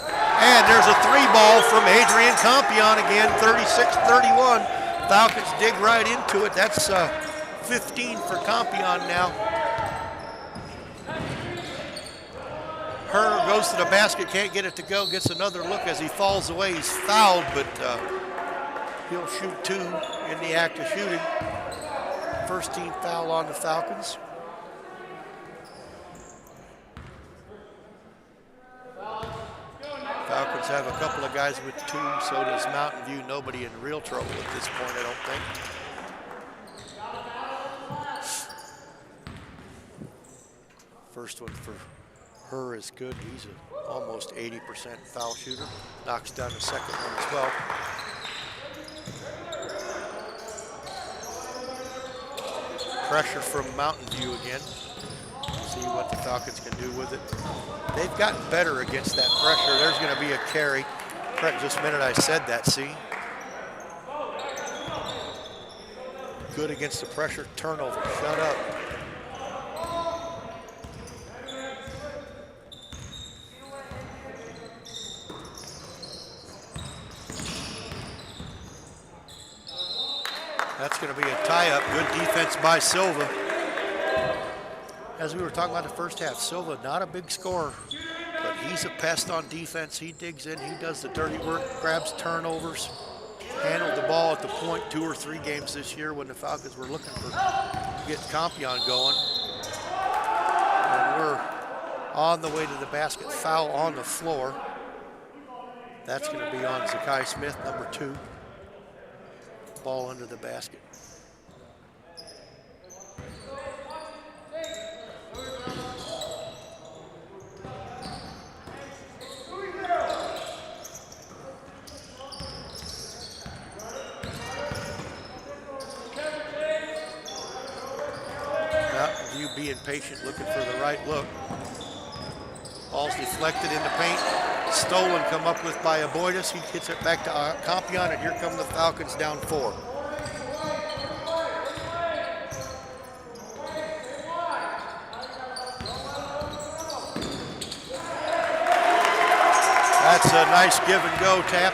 And there's a 3-ball from Adrian Compion again, 36-31. Falcons dig right into it. That's 15 for Compion now. Herr goes to the basket, can't get it to go, gets another look as he falls away. He's fouled, but he'll shoot 2 in the act of shooting. First team foul on the Falcons. Falcons have a couple of guys with 2, so does Mountain View. Nobody in real trouble at this point, I don't think. First one for Herr is good. He's almost 80% foul shooter. Knocks down the second one as well. Pressure from Mountain View again. See what the Falcons can do with it. They've gotten better against that pressure. There's going to be a carry. Just a minute I said that, see? Good against the pressure. Turnover. Shut up. That's going to be a tie-up. Good defense by Silva. As we were talking about the first half, Silva, not a big scorer, but he's a pest on defense. He digs in, he does the dirty work, grabs turnovers, handled the ball at the point 2 or 3 games this year when the Falcons were looking for get Compion going. And we're on the way to the basket. Foul on the floor. That's going to be on Zakai Smith, number 2. Ball under the basket. Mountain View being patient, looking for the right look. Ball's deflected in the paint. Stolen, come up with by Aboitis. He hits it back to Compion, and here come the Falcons down 4. That's a nice give and go tap.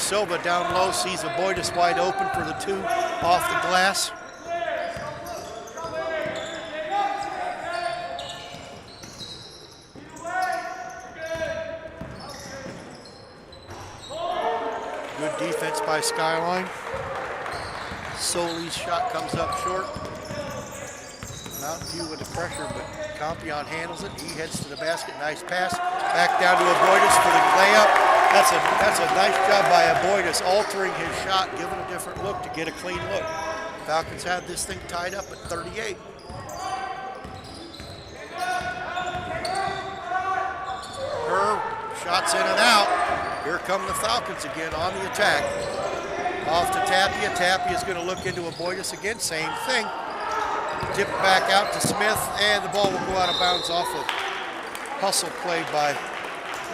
Silva down low, sees Aboitis wide open for the 2 off the glass. Good defense by Skyline. Soli's shot comes up short. Mountain View with the pressure, but Compion handles it. He heads to the basket. Nice pass. Back down to Aboitis for the layup. That's a nice job by Aboitis, altering his shot, giving a different look to get a clean look. Falcons have this thing tied up at 38. Herr, shots in and out. Here come the Falcons again on the attack. Off to Tapia. Tapia's going to look into Aboitis again. Same thing. Tip back out to Smith, and the ball will go out of bounds off of hustle play by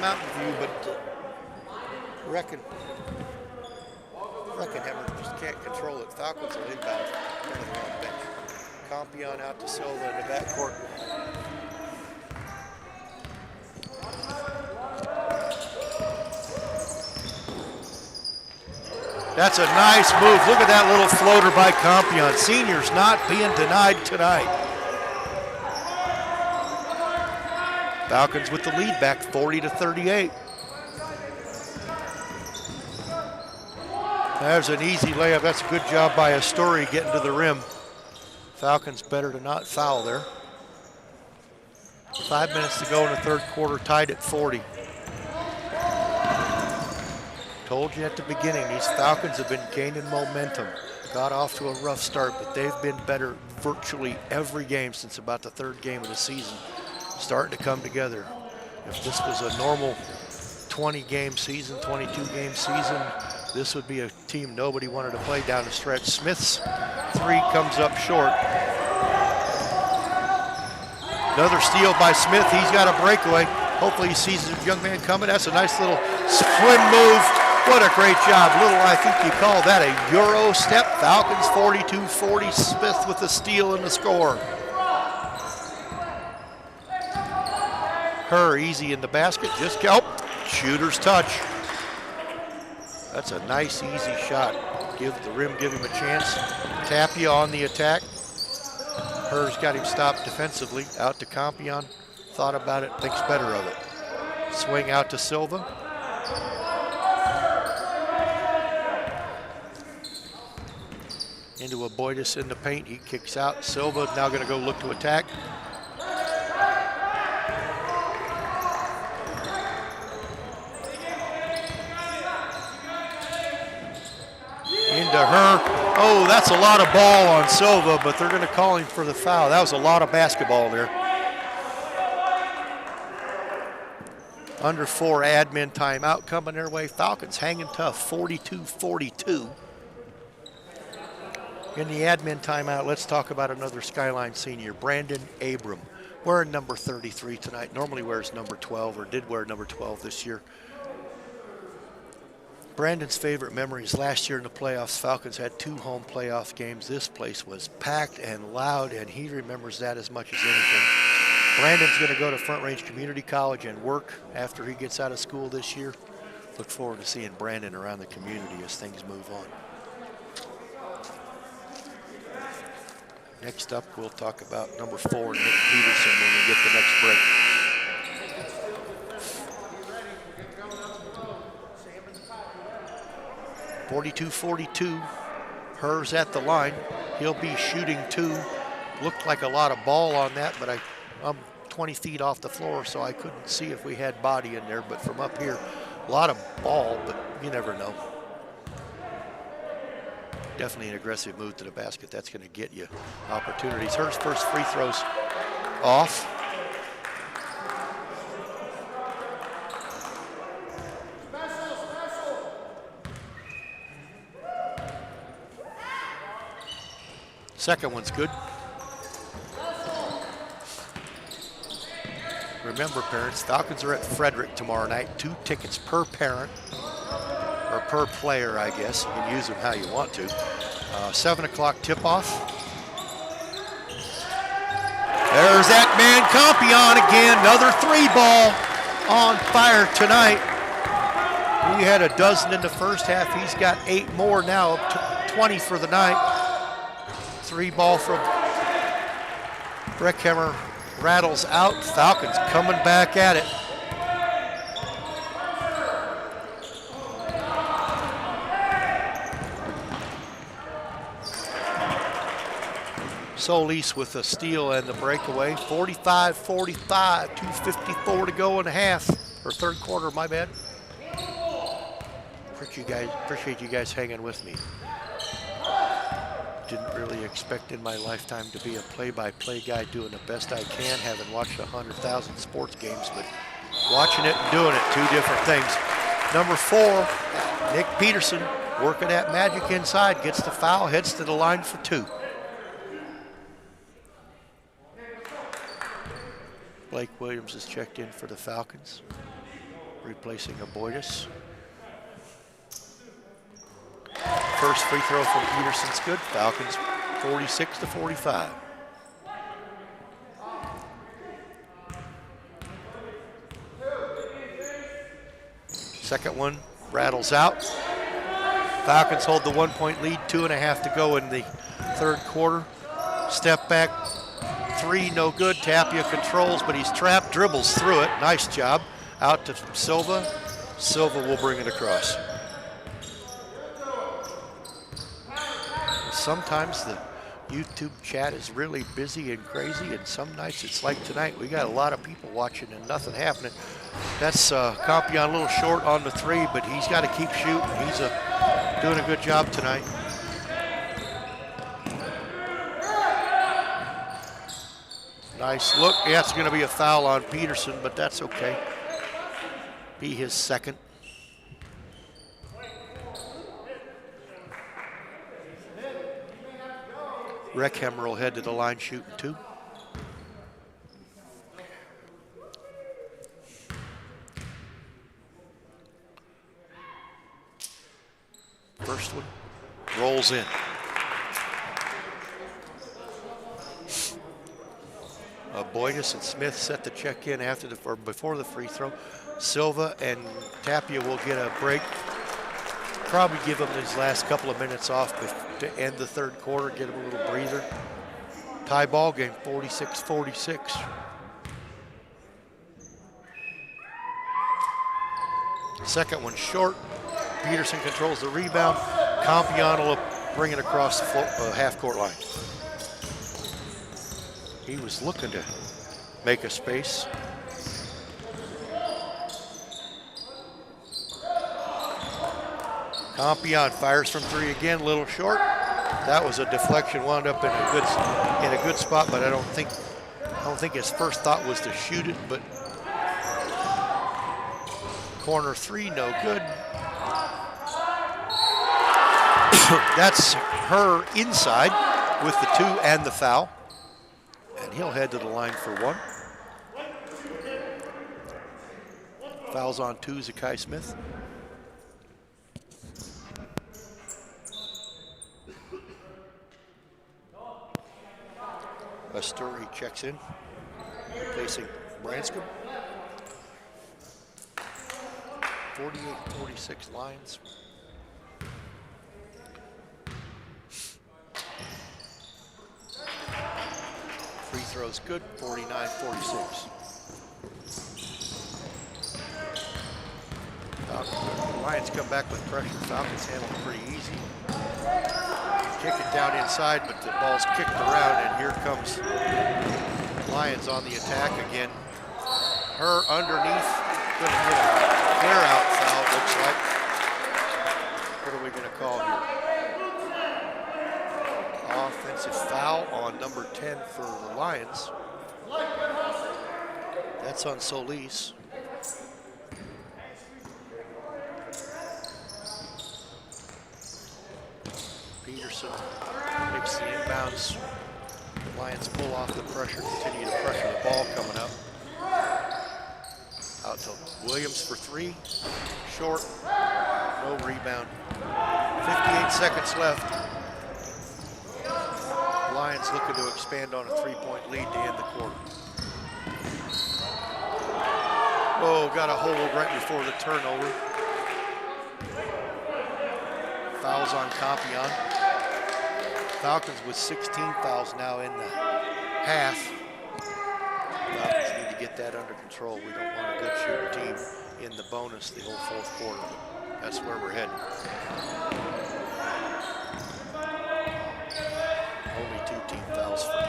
Mountain View, but Reckon Hammer just can't control it. Falcons will inbound on the bench. Compion out to Silva in the backcourt. That's a nice move. Look at that little floater by Compion. Senior's not being denied tonight. Falcons with the lead back 40-38. There's an easy layup. That's a good job by Astori getting to the rim. Falcons better to not foul there. 5 minutes to go in the third quarter, tied at 40. Told you at the beginning, these Falcons have been gaining momentum. Got off to a rough start, but they've been better virtually every game since about the third game of the season. Starting to come together. If this was a normal 20-game season, 22-game season, this would be a team nobody wanted to play down the stretch. Smith's three comes up short. Another steal by Smith. He's got a breakaway. Hopefully he sees the young man coming. That's a nice little swim move. What a great job. Little, I think you call that a Euro step. Falcons 42-40. Smith with the steal and the score. Her easy in the basket. Just go. Shooter's touch. That's a nice, easy shot. Give the rim, give him a chance. Tapia on the attack. Her's got him stopped defensively. Out to Compion. Thought about it, thinks better of it. Swing out to Silva. Into a Boydus in the paint. He kicks out. Silva now going to go look to attack. Into her. Oh, that's a lot of ball on Silva, but they're going to call him for the foul. That was a lot of basketball there. Under 4 admin timeout coming their way. Falcons hanging tough, 42-42. In the admin timeout, let's talk about another Skyline senior, Brandon Abram. Wearing number 33 tonight. Normally wears number 12, or did wear number 12 this year. Brandon's favorite memories last year in the playoffs, Falcons had 2 home playoff games. This place was packed and loud, and he remembers that as much as anything. Brandon's going to go to Front Range Community College and work after he gets out of school this year. Look forward to seeing Brandon around the community as things move on. Next up, we'll talk about number 4, Nick Peterson, when we get the next break. .42-42, Her's at the line. He'll be shooting 2. Looked like a lot of ball on that, but I'm 20 feet off the floor, so I couldn't see if we had body in there. But from up here, a lot of ball, but you never know. Definitely an aggressive move to the basket. That's going to get you opportunities. Her's first free throw's off. Second one's good. Remember, parents, Falcons are at Frederick tomorrow night. 2 tickets per parent, or per player, I guess. You can use them how you want to. 7 o'clock tip-off. There's that man Compion again. Another 3-ball on fire tonight. We had a dozen in the first half. He's got 8 more now, up to 20 for the night. 3-ball from Breckhammer rattles out. Falcons coming back at it. Solis with a steal and the breakaway. 45-45, 2:54 to go in the half, or third quarter, my bad. Appreciate you guys hanging with me. Didn't really expect in my lifetime to be a play-by-play guy doing the best I can, having watched 100,000 sports games, but watching it and doing it, 2 different things. Number 4, Nick Peterson, working that magic inside, gets the foul, heads to the line for 2. Blake Williams is checked in for the Falcons, replacing a Boydus. First free throw from Peterson's good. Falcons 46-45. Second one rattles out. Falcons hold the 1-point lead, 2.5 to go in the third quarter. Step back, three, no good. Tapia controls, but he's trapped, dribbles through it. Nice job. Out to Silva. Silva will bring it across. Sometimes the YouTube chat is really busy and crazy, and some nights it's like tonight. We got a lot of people watching and nothing happening. That's Compion a little short on the three, but he's got to keep shooting. He's doing a good job tonight. Nice look. Yeah, it's going to be a foul on Peterson, but that's okay. Be his second. Reckheimer will head to the line shooting two. First one rolls in. Boydus and Smith set the check in before the free throw. Silva and Tapia will get a break. Probably give them these last couple of minutes off to end the third quarter, get them a little breather. Tie ball game, 46-46. Second one short. Peterson controls the rebound. Compion will bring it across the half-court line. He was looking to make a space. Compion fires from three again, a little short. That was a deflection, wound up in a good spot, but I don't think his first thought was to shoot it, but corner three, no good. That's her inside with the two and the foul. And he'll head to the line for one. Fouls on two, Zakai Smith. Asturi checks in, replacing Branscombe. 48-46 Lions. Free throws good, 49-46. Lions come back with pressure. Falcons handle it pretty easy. Kick it down inside, but the ball's kicked around, and here comes Lions on the attack again. Her underneath, gonna get a clear out foul, it looks like. What are we gonna call here? Offensive foul on number 10 for the Lions. That's on Solis. Peterson makes the inbounds. Lions pull off the pressure, continue to pressure the ball coming up. Out to Williams for three. Short, no rebound. 58 seconds left. Lions looking to expand on a three-point lead to end the quarter. Oh, got a hold right before the turnover. Fouls on Compion. Falcons with 16 fouls now in the half. Falcons need to get that under control. We don't want a good shooting team in the bonus the whole fourth quarter, but that's where we're heading. Only two team fouls for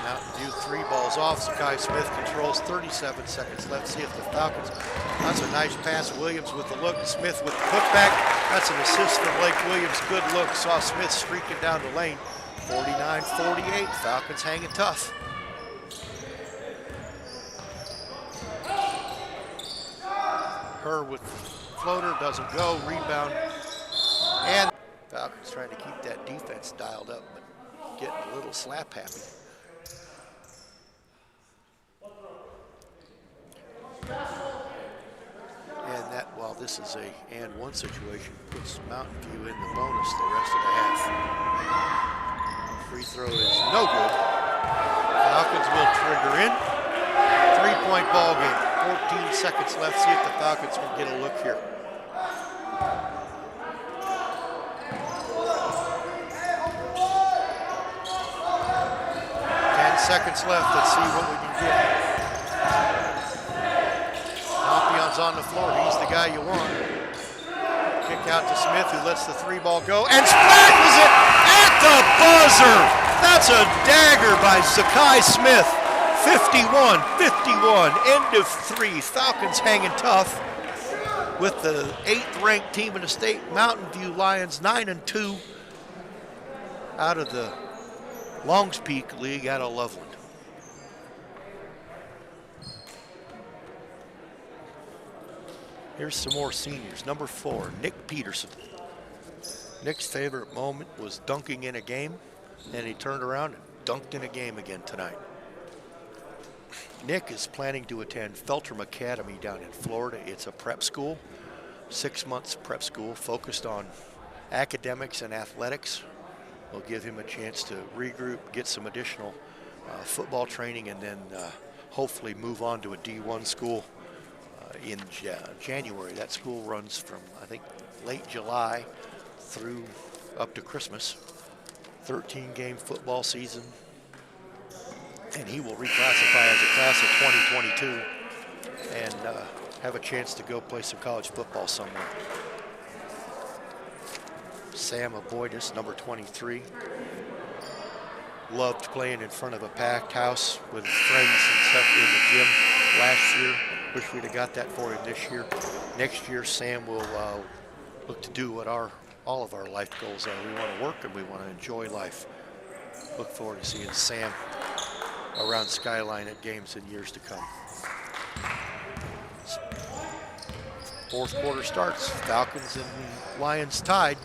Mountain View. Three balls off. Zakai Smith controls, 37 seconds left. See if the Falcons, that's a nice pass. Williams with the look. Smith with the putback. That's an assist from Blake Williams. Good look. Saw Smith streaking down the lane. 49-48. Falcons hanging tough. Her with floater, doesn't go. Rebound. And Falcons trying to keep that defense dialed up, but getting a little slap happy. And that, well, this is a and one situation. Puts Mountain View in the bonus the rest of the half. Free throw is no good. Falcons will trigger in. 3-point ball game. 14 seconds left. See if the Falcons can get a look here. 10 seconds left. Let's see what we can get. Compion's on the floor. He's the guy you want. Kick out to Smith, who lets the 3-ball go and splashes it at the buzzer. That's a dagger by Zakai Smith. 51-51, end of 3. Falcons hanging tough with the 8th-ranked team in the state, Mountain View Lions, 9-2 out of the Longs Peak League out of Loveland. Here's some more seniors. Number 4, Nick Peterson. Nick's favorite moment was dunking in a game, and he turned around and dunked in a game again tonight. Nick is planning to attend Feltram Academy down in Florida. It's a prep school, 6 months prep school focused on academics and athletics. Will give him a chance to regroup, get some additional football training, and then hopefully move on to a D1 school in January. That school runs from, I think, late July through up to Christmas. 13-game football season. And he will reclassify as a class of 2022 and have a chance to go play some college football somewhere. Sam Aboidis, number 23. Loved playing in front of a packed house with his friends and stuff in the gym last year. Wish we'd have got that for him this year. Next year, Sam will look to do what all of our life goals are. We want to work and we want to enjoy life. Look forward to seeing Sam around Skyline at games in years to come. 4th quarter starts. Falcons and Lions tied.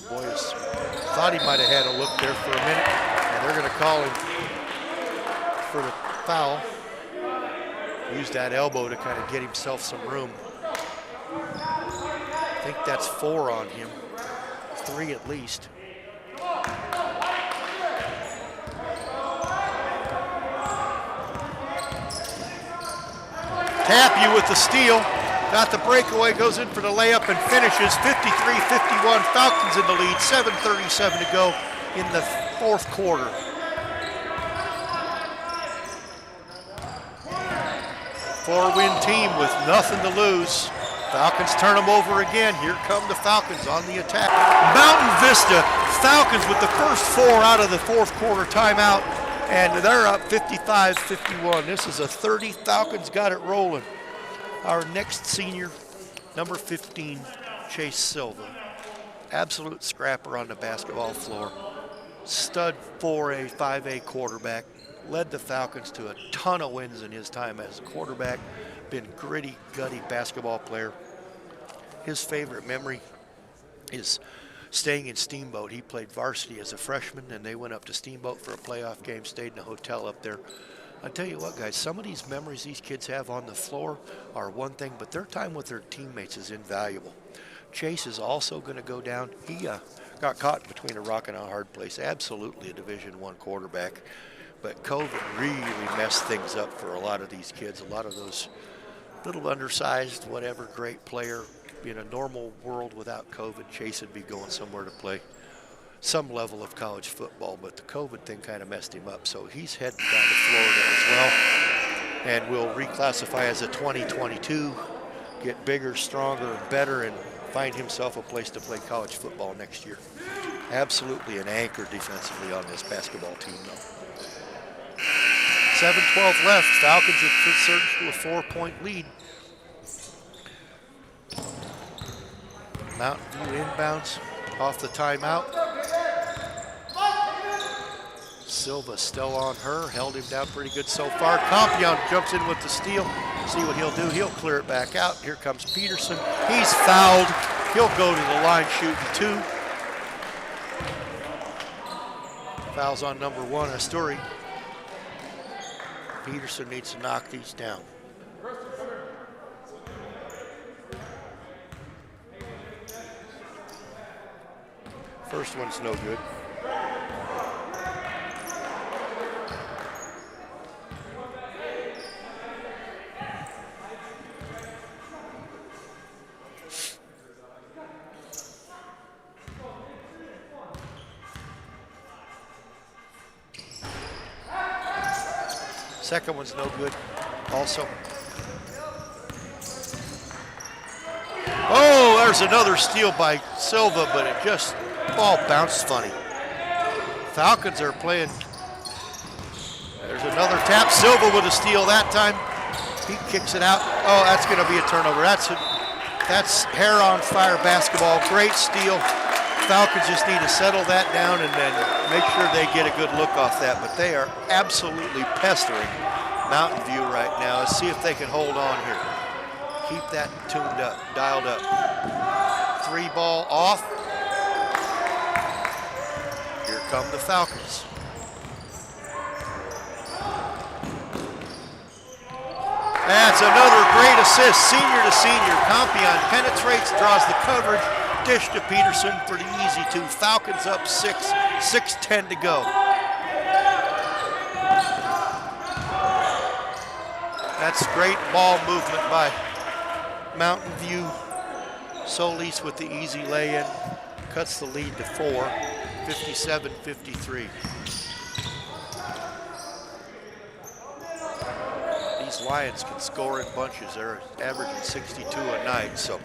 Boys thought he might have had a look there for a minute, and they're going to call him for the foul. Used that elbow to kind of get himself some room. I think that's 4 on him, 3 at least. Tapia with the steal. Got the breakaway, goes in for the layup and finishes. 53-51, Falcons in the lead, 7:37 to go in the 4th quarter. Four-win team with nothing to lose. Falcons turn them over again. Here come the Falcons on the attack. Mountain Vista, Falcons with the first 4 out of the 4th quarter timeout, and they're up 55-51. This is a 30. Falcons got it rolling. Our next senior, number 15, Chase Silva. Absolute scrapper on the basketball floor. Stud 4A, 5A quarterback. Led the Falcons to a ton of wins in his time as a quarterback. Been gritty, gutty basketball player. His favorite memory is staying in Steamboat. He played varsity as a freshman, and they went up to Steamboat for a playoff game, stayed in a hotel up there. I tell you what, guys, some of these memories these kids have on the floor are one thing, but their time with their teammates is invaluable. Chase is also going to go down. He got caught between a rock and a hard place. Absolutely a Division I quarterback. But COVID really messed things up for a lot of these kids. A lot of those little undersized, whatever, great player. In a normal world without COVID, Chase would be going somewhere to play some level of college football, but the COVID thing kind of messed him up. So he's heading down to Florida as well, and will reclassify as a 2022, get bigger, stronger, and better, and find himself a place to play college football next year. Absolutely an anchor defensively on this basketball team, though. 7:12 left. Falcons have surged to a 4-point lead. Mountain View inbounds off the timeout. Silva still on her, held him down pretty good so far. Compion jumps in with the steal. See what he'll do. He'll clear it back out. Here comes Peterson. He's fouled. He'll go to the line shooting 2. Fouls on number 1, Asturi. Peterson needs to knock these down. First one's no good. Second one's no good also. Oh, there's another steal by Silva, but it just, ball bounced funny. Falcons are playing. There's another tap. Silva with a steal that time. He kicks it out. Oh, that's going to be a turnover. That's hair on fire basketball. Great steal. Falcons just need to settle that down and then make sure they get a good look off that. But they are absolutely pestering Mountain View right now. Let's see if they can hold on here. Keep that tuned up, dialed up. 3 ball off. Here come the Falcons. That's another great assist, senior to senior. Compion penetrates, draws the coverage, dish to Peterson for the easy 2. Falcons up 6, 6:10 to go. That's great ball movement by Mountain View. Solis with the easy lay-in, cuts the lead to 4, 57-53. These Lions can score in bunches. They're averaging 62 a night, so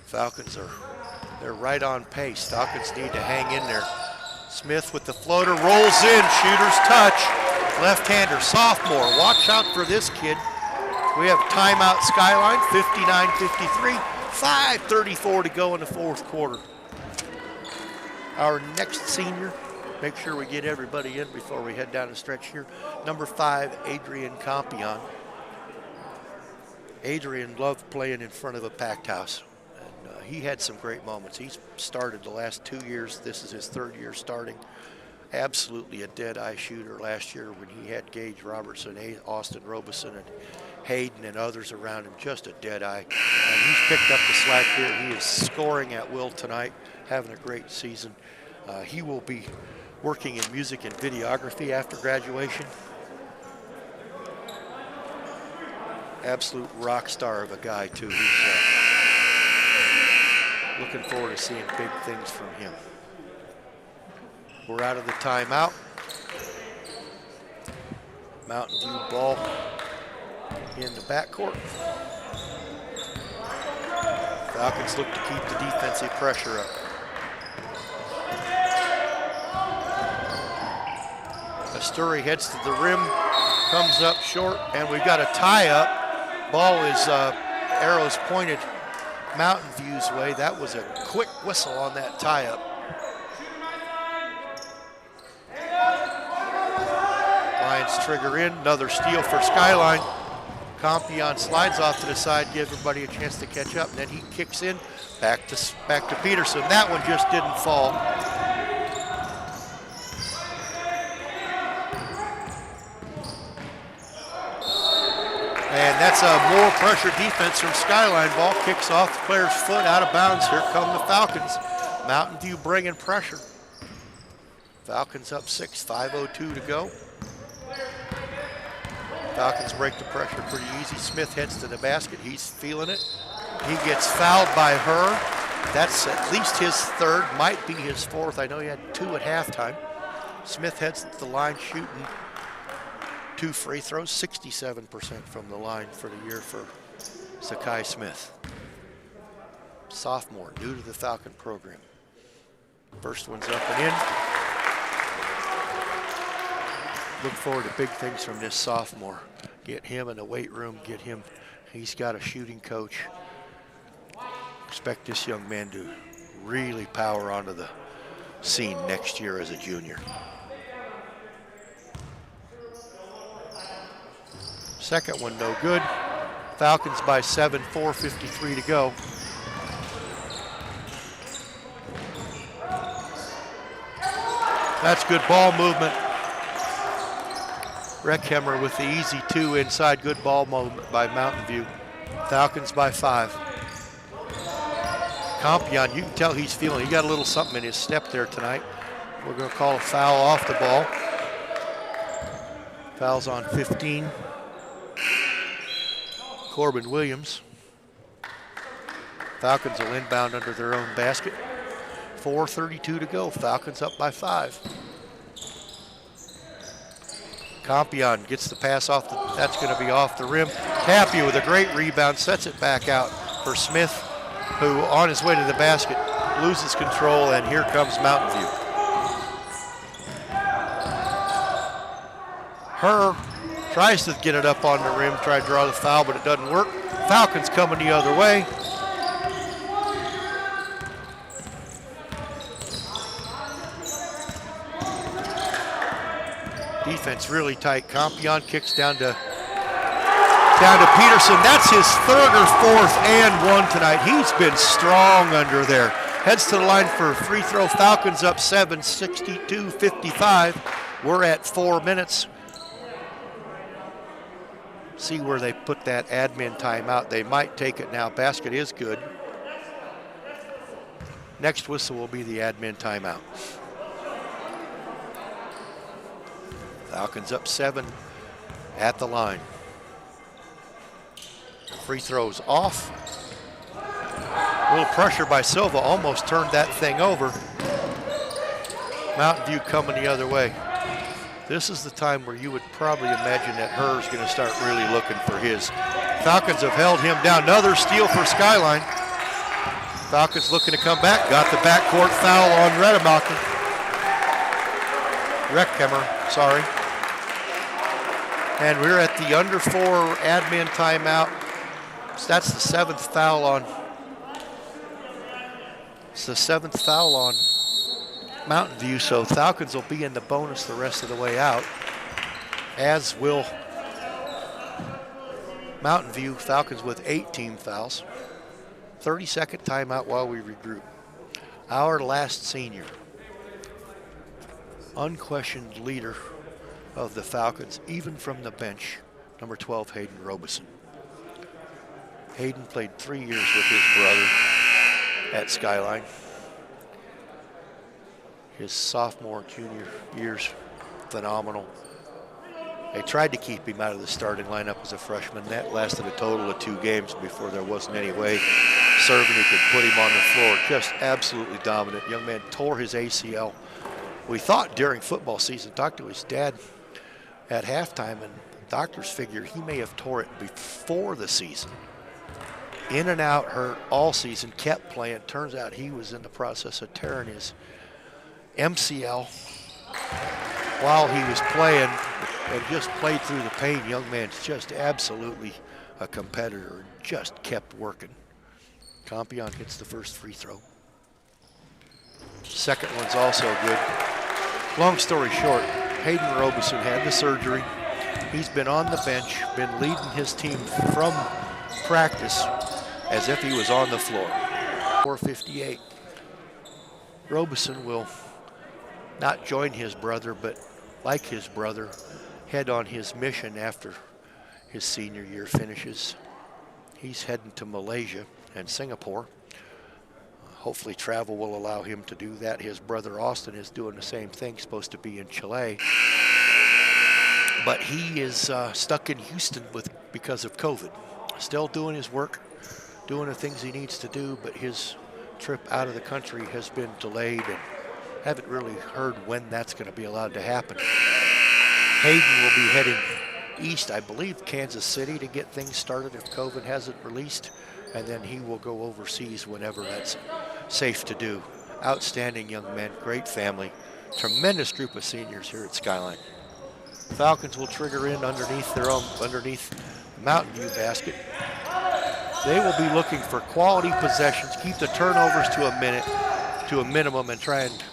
Falcons they're right on pace. Falcons need to hang in there. Smith with the floater, rolls in, shooter's touch. Left-hander, sophomore. Watch out for this kid. We have timeout Skyline, 59-53, 5:34 to go in the 4th quarter. Our next senior, make sure we get everybody in before we head down the stretch here. Number 5, Adrian Compion. Adrian loved playing in front of a packed house. And he had some great moments. He's started the last 2 years. This is his 3rd year starting. Absolutely a dead-eye shooter last year when he had Gage Robertson, Austin Robeson, and Hayden and others around him, just a dead eye. And he's picked up the slack here. He is scoring at will tonight, having a great season. He will be working in music and videography after graduation. Absolute rock star of a guy, too. He's looking forward to seeing big things from him. We're out of the timeout. Mountain View ball in the backcourt. Falcons look to keep the defensive pressure up. Asturi heads to the rim, comes up short, and we've got a tie-up. Ball is arrows pointed Mountain View's way. That was a quick whistle on that tie-up. Lions trigger in, another steal for Skyline. Compion slides off to the side, gives everybody a chance to catch up, and then he kicks in, back to Peterson. That one just didn't fall. And that's a more pressure defense from Skyline. Ball kicks off the player's foot, out of bounds. Here come the Falcons. Mountain View bringing pressure. Falcons up 6, 5:02 to go. Falcons break the pressure pretty easy. Smith heads to the basket. He's feeling it. He gets fouled by her. That's at least his 3rd, might be his 4th. I know he had 2 at halftime. Smith heads to the line shooting 2 free throws, 67% from the line for the year for Zakai Smith. Sophomore, new to the Falcon program. First one's up and in. Look forward to big things from this sophomore. Get him in the weight room, he's got a shooting coach. Expect this young man to really power onto the scene next year as a junior. Second one no good. Falcons by 7, 4:53 to go. That's good ball movement. Reckheimer with the easy 2 inside. Good ball moment by Mountain View. Falcons by 5. Compion, you can tell he's feeling, he got a little something in his step there tonight. We're going to call a foul off the ball. Foul's on 15. Corbin Williams. Falcons will inbound under their own basket. 4:32 to go. Falcons up by 5. Compion gets the pass off. That's going to be off the rim. Tapia with a great rebound, sets it back out for Smith, who on his way to the basket loses control, and here comes Mountain View. Herr tries to get it up on the rim, try to draw the foul, but it doesn't work. Falcons coming the other way. Defense really tight. Compion kicks down to Peterson. That's his 3rd or 4th and 1 tonight. He's been strong under there. Heads to the line for a free throw. Falcons up 7, 62-55. We're at 4 minutes. See where they put that admin timeout. They might take it now. Basket is good. Next whistle will be the admin timeout. Falcons up 7 at the line. Free throws off. A little pressure by Silva, almost turned that thing over. Mountain View coming the other way. This is the time where you would probably imagine that Herr's going to start really looking for his. Falcons have held him down. Another steal for Skyline. Falcons looking to come back. Got the backcourt foul on Reckheimer, sorry. And we're at the under 4 admin timeout. So that's the 7th foul on. It's the 7th foul on Mountain View, so Falcons will be in the bonus the rest of the way out, as will Mountain View. Falcons with 8 team fouls. 30-second timeout while we regroup. Our last senior, unquestioned leader of the Falcons, even from the bench, number 12, Hayden Robeson. Hayden played 3 years with his brother at Skyline. His sophomore, junior years, phenomenal. They tried to keep him out of the starting lineup as a freshman. That lasted a total of 2 games before there wasn't any way Cerveny could put him on the floor. Just absolutely dominant. Young man tore his ACL. We thought during football season, talked to his dad at halftime, and doctors figured he may have tore it before the season. In and out, hurt all season, kept playing. Turns out he was in the process of tearing his MCL while he was playing, and just played through the pain. Young man's just absolutely a competitor, just kept working. Compion hits the first free throw. Second one's also good. Long story short, Hayden Robeson had the surgery. He's been on the bench, been leading his team from practice as if he was on the floor. 4:58. Robeson will not join his brother, but like his brother, head on his mission after his senior year finishes. He's heading to Malaysia and Singapore. Hopefully travel will allow him to do that. His brother Austin is doing the same thing, supposed to be in Chile. But he is stuck in Houston because of COVID. Still doing his work, doing the things he needs to do, but his trip out of the country has been delayed, and haven't really heard when that's going to be allowed to happen. Hayden will be heading east, I believe Kansas City, to get things started if COVID hasn't released, and then he will go overseas whenever that's safe to do. Outstanding young man, great family, tremendous group of seniors here at Skyline. Falcons will trigger in underneath Mountain View basket. They will be looking for quality possessions, keep the turnovers to a minimum, and try and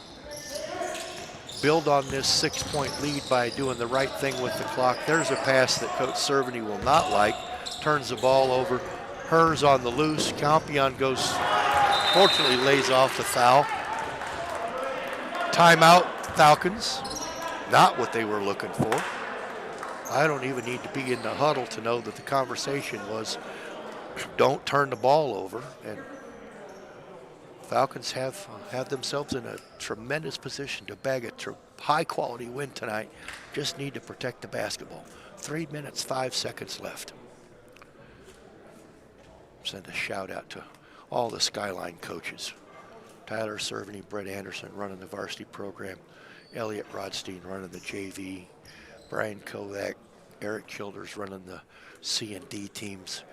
build on this 6-point lead by doing the right thing with the clock. There's a pass that Coach Cerveny will not like. Turns the ball over. Herr's on the loose. Compion goes, fortunately lays off the foul. Timeout, Falcons. Not what they were looking for. I don't even need to be in the huddle to know that the conversation was, don't turn the ball over. And Falcons have themselves in a tremendous position to bag a high-quality win tonight. Just need to protect the basketball. 3 minutes, 5 seconds left. Send a shout-out to all the Skyline coaches. Tyler Cerveny, Brett Anderson running the varsity program, Elliot Rodstein running the JV, Brian Kovac, Eric Childers running the C&D teams.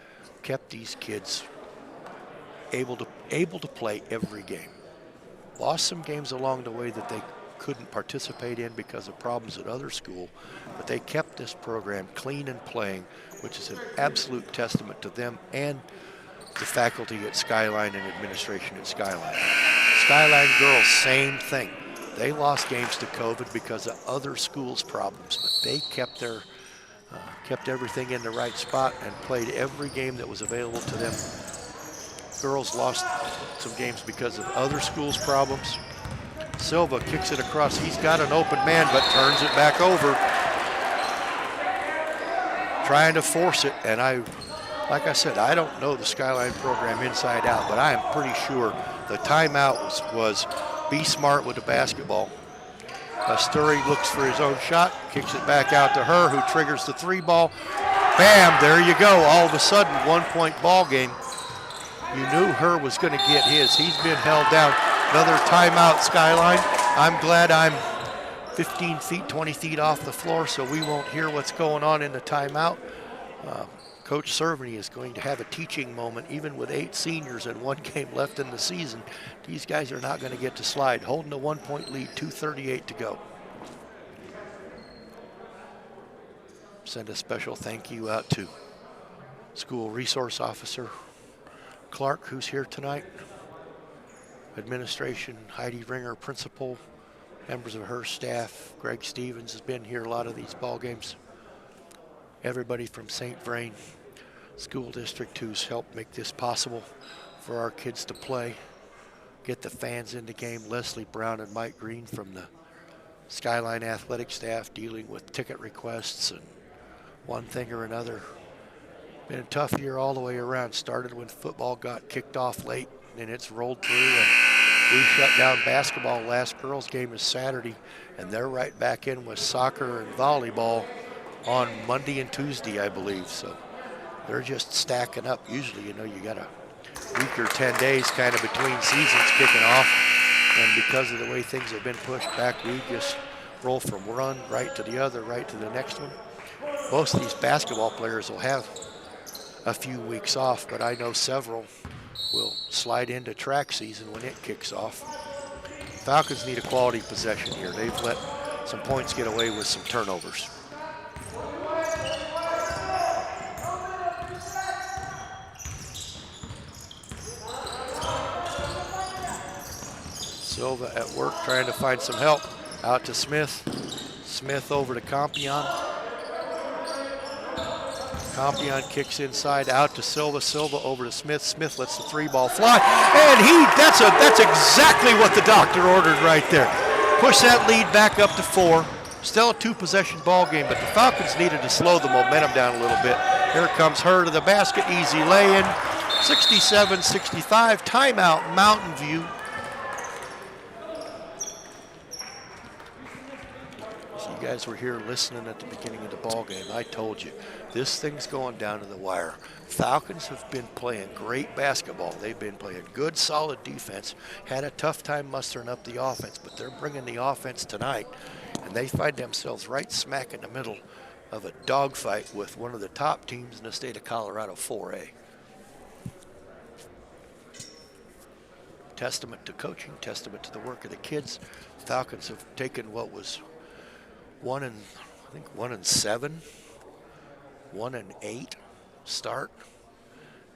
Kept these kids able to play every game. Lost some games along the way that they couldn't participate in because of problems at other school, but they kept this program clean and playing, which is an absolute testament to them and the faculty at Skyline and administration at Skyline. Skyline girls, same thing. They lost games to COVID because of other schools' problems, but they kept everything in the right spot and played every game that was available to them. Girls lost some games because of other schools' problems. Silva kicks it across. He's got an open man, but turns it back over. Trying to force it, and like I said, I don't know the Skyline program inside out, but I am pretty sure the timeout was be smart with the basketball. Sturry looks for his own shot, kicks it back out to her, who triggers the 3-ball. Bam, there you go. All of a sudden, 1-point ball game. You knew Her was going to get his. He's been held down. Another timeout, Skyline. I'm glad I'm 15 feet, 20 feet off the floor, so we won't hear what's going on in the timeout. Coach Cerveny is going to have a teaching moment, even with 8 seniors and 1 game left in the season. These guys are not going to get to slide. Holding a 1-point lead, 2:38 to go. Send a special thank you out to School Resource Officer Clark, who's here tonight. Administration, Heidi Ringer, principal, members of her staff. Greg Stevens has been here a lot of these ball games. Everybody from St. Vrain School District who's helped make this possible for our kids to play, get the fans in the game. Leslie Brown and Mike Green from the Skyline athletic staff dealing with ticket requests and one thing or another. Been a tough year all the way around. Started when football got kicked off late, and it's rolled through, and we shut down basketball. Last girls game is Saturday, and they're right back in with soccer and volleyball on Monday and Tuesday, I believe. So they're just stacking up. Usually, you got a week or 10 days kind of between seasons kicking off, and because of the way things have been pushed back, we just roll from one right to the other, right to the next one. Most of these basketball players will have a few weeks off, but I know several will slide into track season when it kicks off. Falcons need a quality possession here. They've let some points get away with some turnovers. Silva at work trying to find some help. Out to Smith. Smith over to Compion. Compion kicks inside, out to Silva. Silva over to Smith. Smith lets the 3-ball fly, and that's exactly what the doctor ordered right there. Push that lead back up to 4. Still a 2-possession ball game, but the Falcons needed to slow the momentum down a little bit. Here comes Her to the basket, easy lay-in. 67-65, timeout, Mountain View. You guys were here listening at the beginning of the ball game. I told you, this thing's going down to the wire. Falcons have been playing great basketball. They've been playing good, solid defense. Had a tough time mustering up the offense, but they're bringing the offense tonight, and they find themselves right smack in the middle of a dogfight with one of the top teams in the state of Colorado, 4A. Testament to coaching, testament to the work of the kids. Falcons have taken what was 1-7, 1-8 start,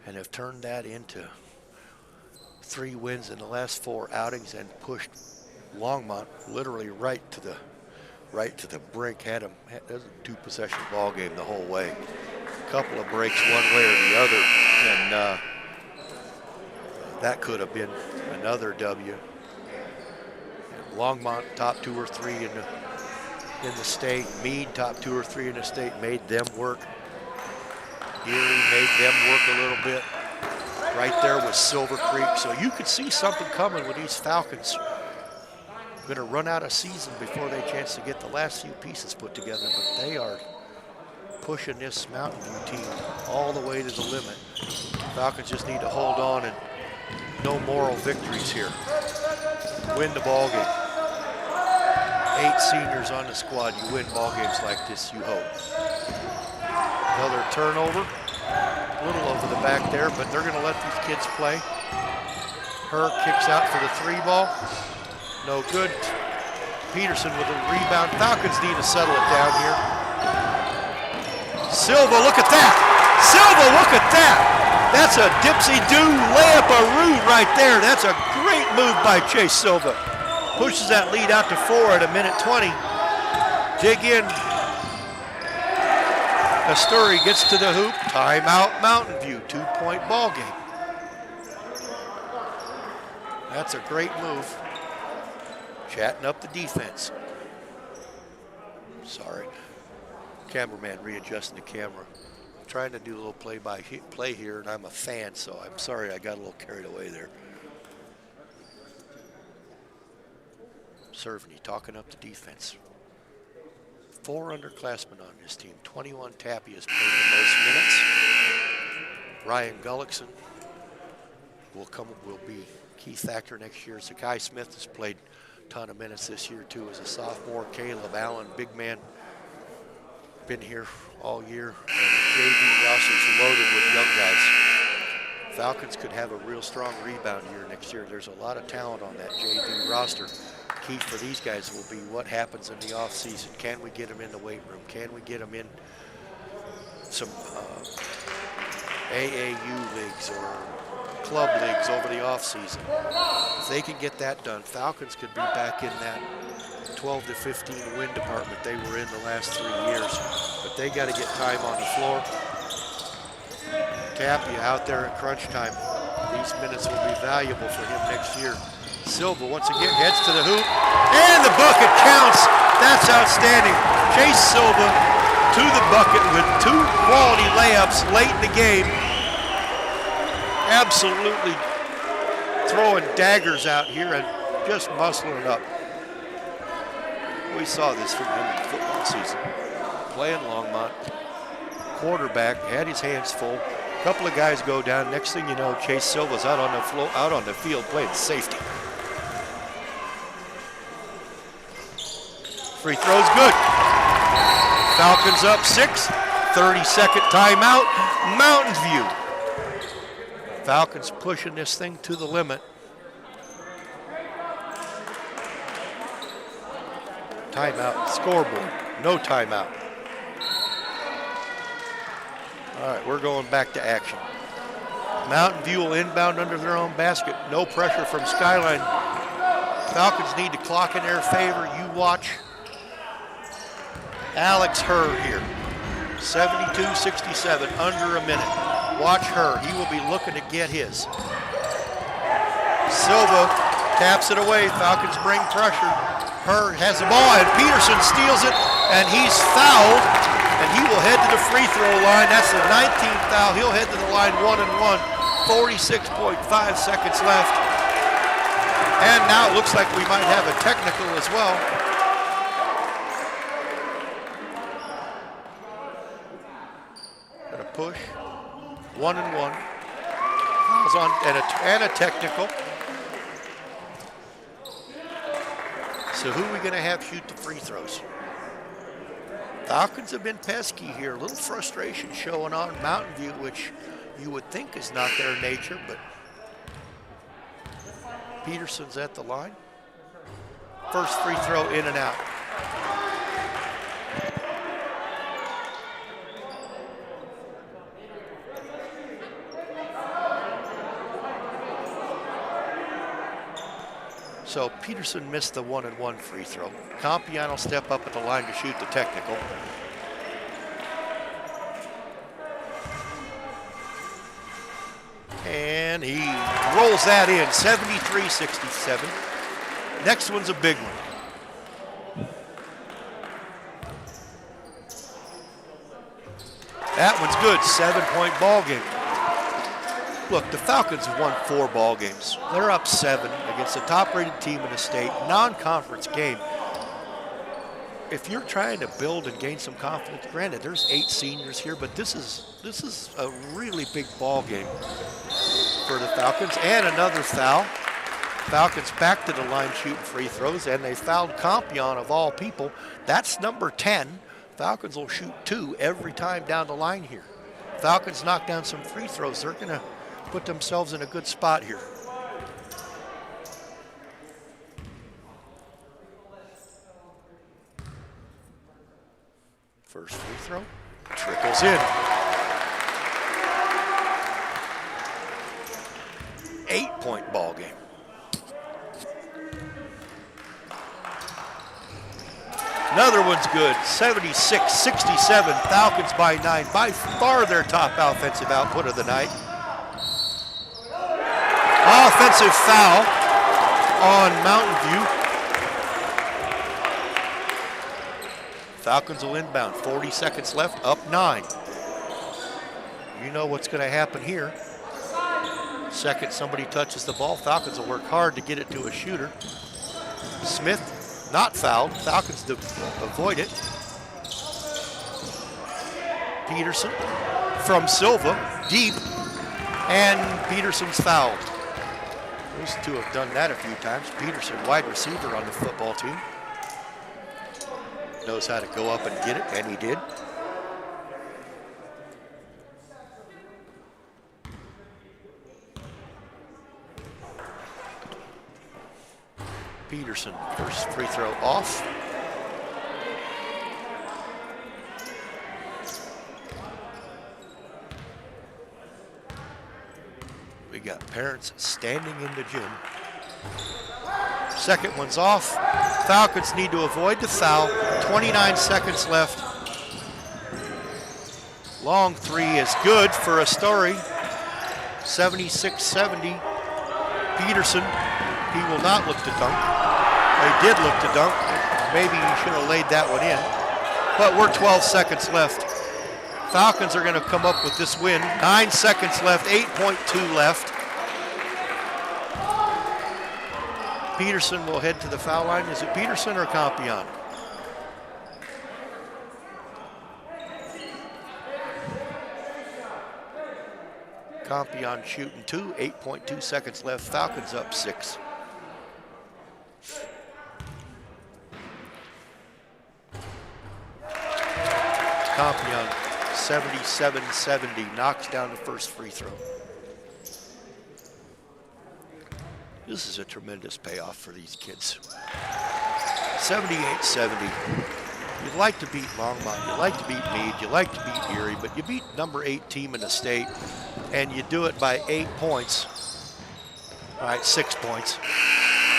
and have turned that into 3 wins in the last 4 outings and pushed Longmont literally right to the brink. It was a 2-possession ball game the whole way. A couple of breaks one way or the other, and that could have been another W. And Longmont top 2 or 3 in the in the state. Meade, top 2 or 3 in the state, made them work. Erie made them work a little bit. Right there with Silver Creek. So you could see something coming with these Falcons. Going to run out of season before they chance to get the last few pieces put together, but they are pushing this Mountain View team all the way to the limit. Falcons just need to hold on, and no moral victories here. Win the ball game. 8 seniors on the squad. You win ball games like this, you hope. Another turnover. A little over the back there, but they're going to let these kids play. Her kicks out for the 3 ball. No good. Peterson with a rebound. Falcons need to settle it down here. Silva, look at that. Silva, look at that. That's a dipsy-do layup-a-roo right there. That's a great move by Chase Silva. Pushes that lead out to 4 at 1:20. Dig in. Asturi gets to the hoop. Timeout Mountain View. 2-point ball game. That's a great move. Chatting up the defense. Sorry. Cameraman readjusting the camera. I'm trying to do a little play-by-play here, and I'm a fan, so I'm sorry I got a little carried away there. Cerveny talking up the defense. 4 underclassmen on this team. 21 Tappy has played the most minutes. Ryan Gullickson will be a key factor next year. Zakai Smith has played a ton of minutes this year too as a sophomore. Caleb Allen, big man, been here all year. And JV roster's loaded with young guys. Falcons could have a real strong rebound year next year. There's a lot of talent on that JV roster. Key for these guys will be what happens in the offseason. Can we get them in the weight room? Can we get them in some AAU leagues or club leagues over the offseason? If they can get that done, Falcons could be back in that 12 to 15 win department they were in the last 3 years. But they got to get time on the floor. Tapia out there at crunch time. These minutes will be valuable for him next year. Silva once again heads to the hoop, and the bucket counts. That's outstanding. Chase Silva to the bucket with 2 quality layups late in the game. Absolutely throwing daggers out here and just muscling it up. We saw this from him in the football season. Playing Longmont, quarterback, had his hands full. A couple of guys go down. Next thing you know, Chase Silva's out on the field playing safety. Free throw's good. Falcons up 6. 30-second timeout. Mountain View. Falcons pushing this thing to the limit. Timeout. Scoreboard. No timeout. All right, we're going back to action. Mountain View will inbound under their own basket. No pressure from Skyline. Falcons need to clock in their favor. You watch Alex Herr here. 72-67, under a minute. Watch Herr. He will be looking to get his. Silva taps it away. Falcons bring pressure. Herr has the ball, and Peterson steals it, and he's fouled, and he will head to the free throw line. That's the 19th foul. He'll head to the line 1-and-1. 46.5 seconds left. And now it looks like we might have a technical as well. Gonna push. 1-and-1. Fouls on and a technical. So who are we going to have shoot the free throws? Falcons have been pesky here. A little frustration showing on Mountain View, which you would think is not their nature, but Peterson's at the line. First free throw in and out. So Peterson missed the 1-and-1 free throw. Compiano step up at the line to shoot the technical. And he rolls that in, 73-67. Next one's a big one. That one's good, 7-point ball game. Look, the Falcons have won 4 ball games. They're up 7 against the top-rated team in the state, non-conference game. If you're trying to build and gain some confidence, granted, there's 8 seniors here, but this is a really big ball game for the Falcons. And another foul. Falcons back to the line shooting free throws, and they fouled Compion of all people. That's number 10. Falcons will shoot 2 every time down the line here. Falcons knock down some free throws. They're gonna put themselves in a good spot here. First free throw, trickles in. 8-point ball game. Another one's good, 76-67, Falcons by 9. By far their top offensive output of the night. Offensive foul on Mountain View. Falcons will inbound, 40 seconds left, up 9. You know what's going to happen here. Second somebody touches the ball, Falcons will work hard to get it to a shooter. Smith, not fouled. Falcons avoid it. Peterson from Silva, deep, and Peterson's fouled. Those two have done that a few times. Peterson, wide receiver on the football team. Knows how to go up and get it, and he did. Peterson, first free throw off. We got parents standing in the gym. Second one's off. Falcons need to avoid the foul. 29 seconds left. Long three is good for a story. 76-70. Peterson, he will not look to dunk. He did look to dunk. Maybe he should have laid that one in. But we're 12 seconds left. Falcons are going to come up with this win. 9 seconds left, 8.2 left. Peterson will head to the foul line. Is it Peterson or Compion? Compion shooting 2, 8.2 seconds left. Falcons up 6. Compion 77-70 knocks down the first free throw. This is a tremendous payoff for these kids. 78-70. You'd like to beat Longmont, you'd like to beat Meade, you'd like to beat Erie, but you beat number 8 team in the state, and you do it by 8 points. All right, 6 points.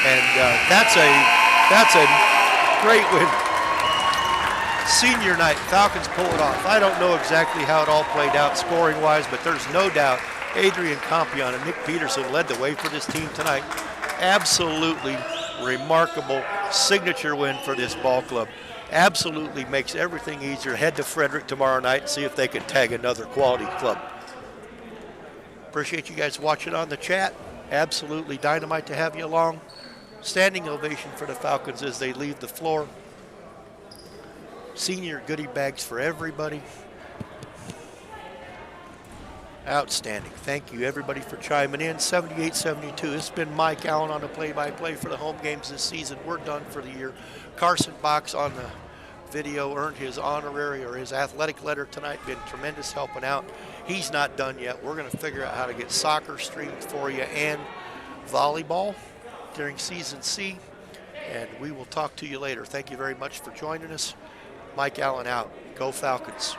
And that's a great win. Senior night, Falcons pull it off. I don't know exactly how it all played out scoring-wise, but there's no doubt Adrian Compion and Nick Peterson led the way for this team tonight. Absolutely remarkable signature win for this ball club. Absolutely makes everything easier. Head to Frederick tomorrow night and see if they can tag another quality club. Appreciate you guys watching on the chat. Absolutely dynamite to have you along. Standing ovation for the Falcons as they leave the floor. Senior goodie bags for everybody. Outstanding. Thank you, everybody, for chiming in. 78-72. It's been Mike Allen on the play-by-play for the home games this season. We're done for the year. Karsen Box on the video earned his honorary or his athletic letter tonight. Been tremendous helping out. He's not done yet. We're going to figure out how to get soccer streamed for you and volleyball during season C. And we will talk to you later. Thank you very much for joining us. Mike Allen out. Go Falcons.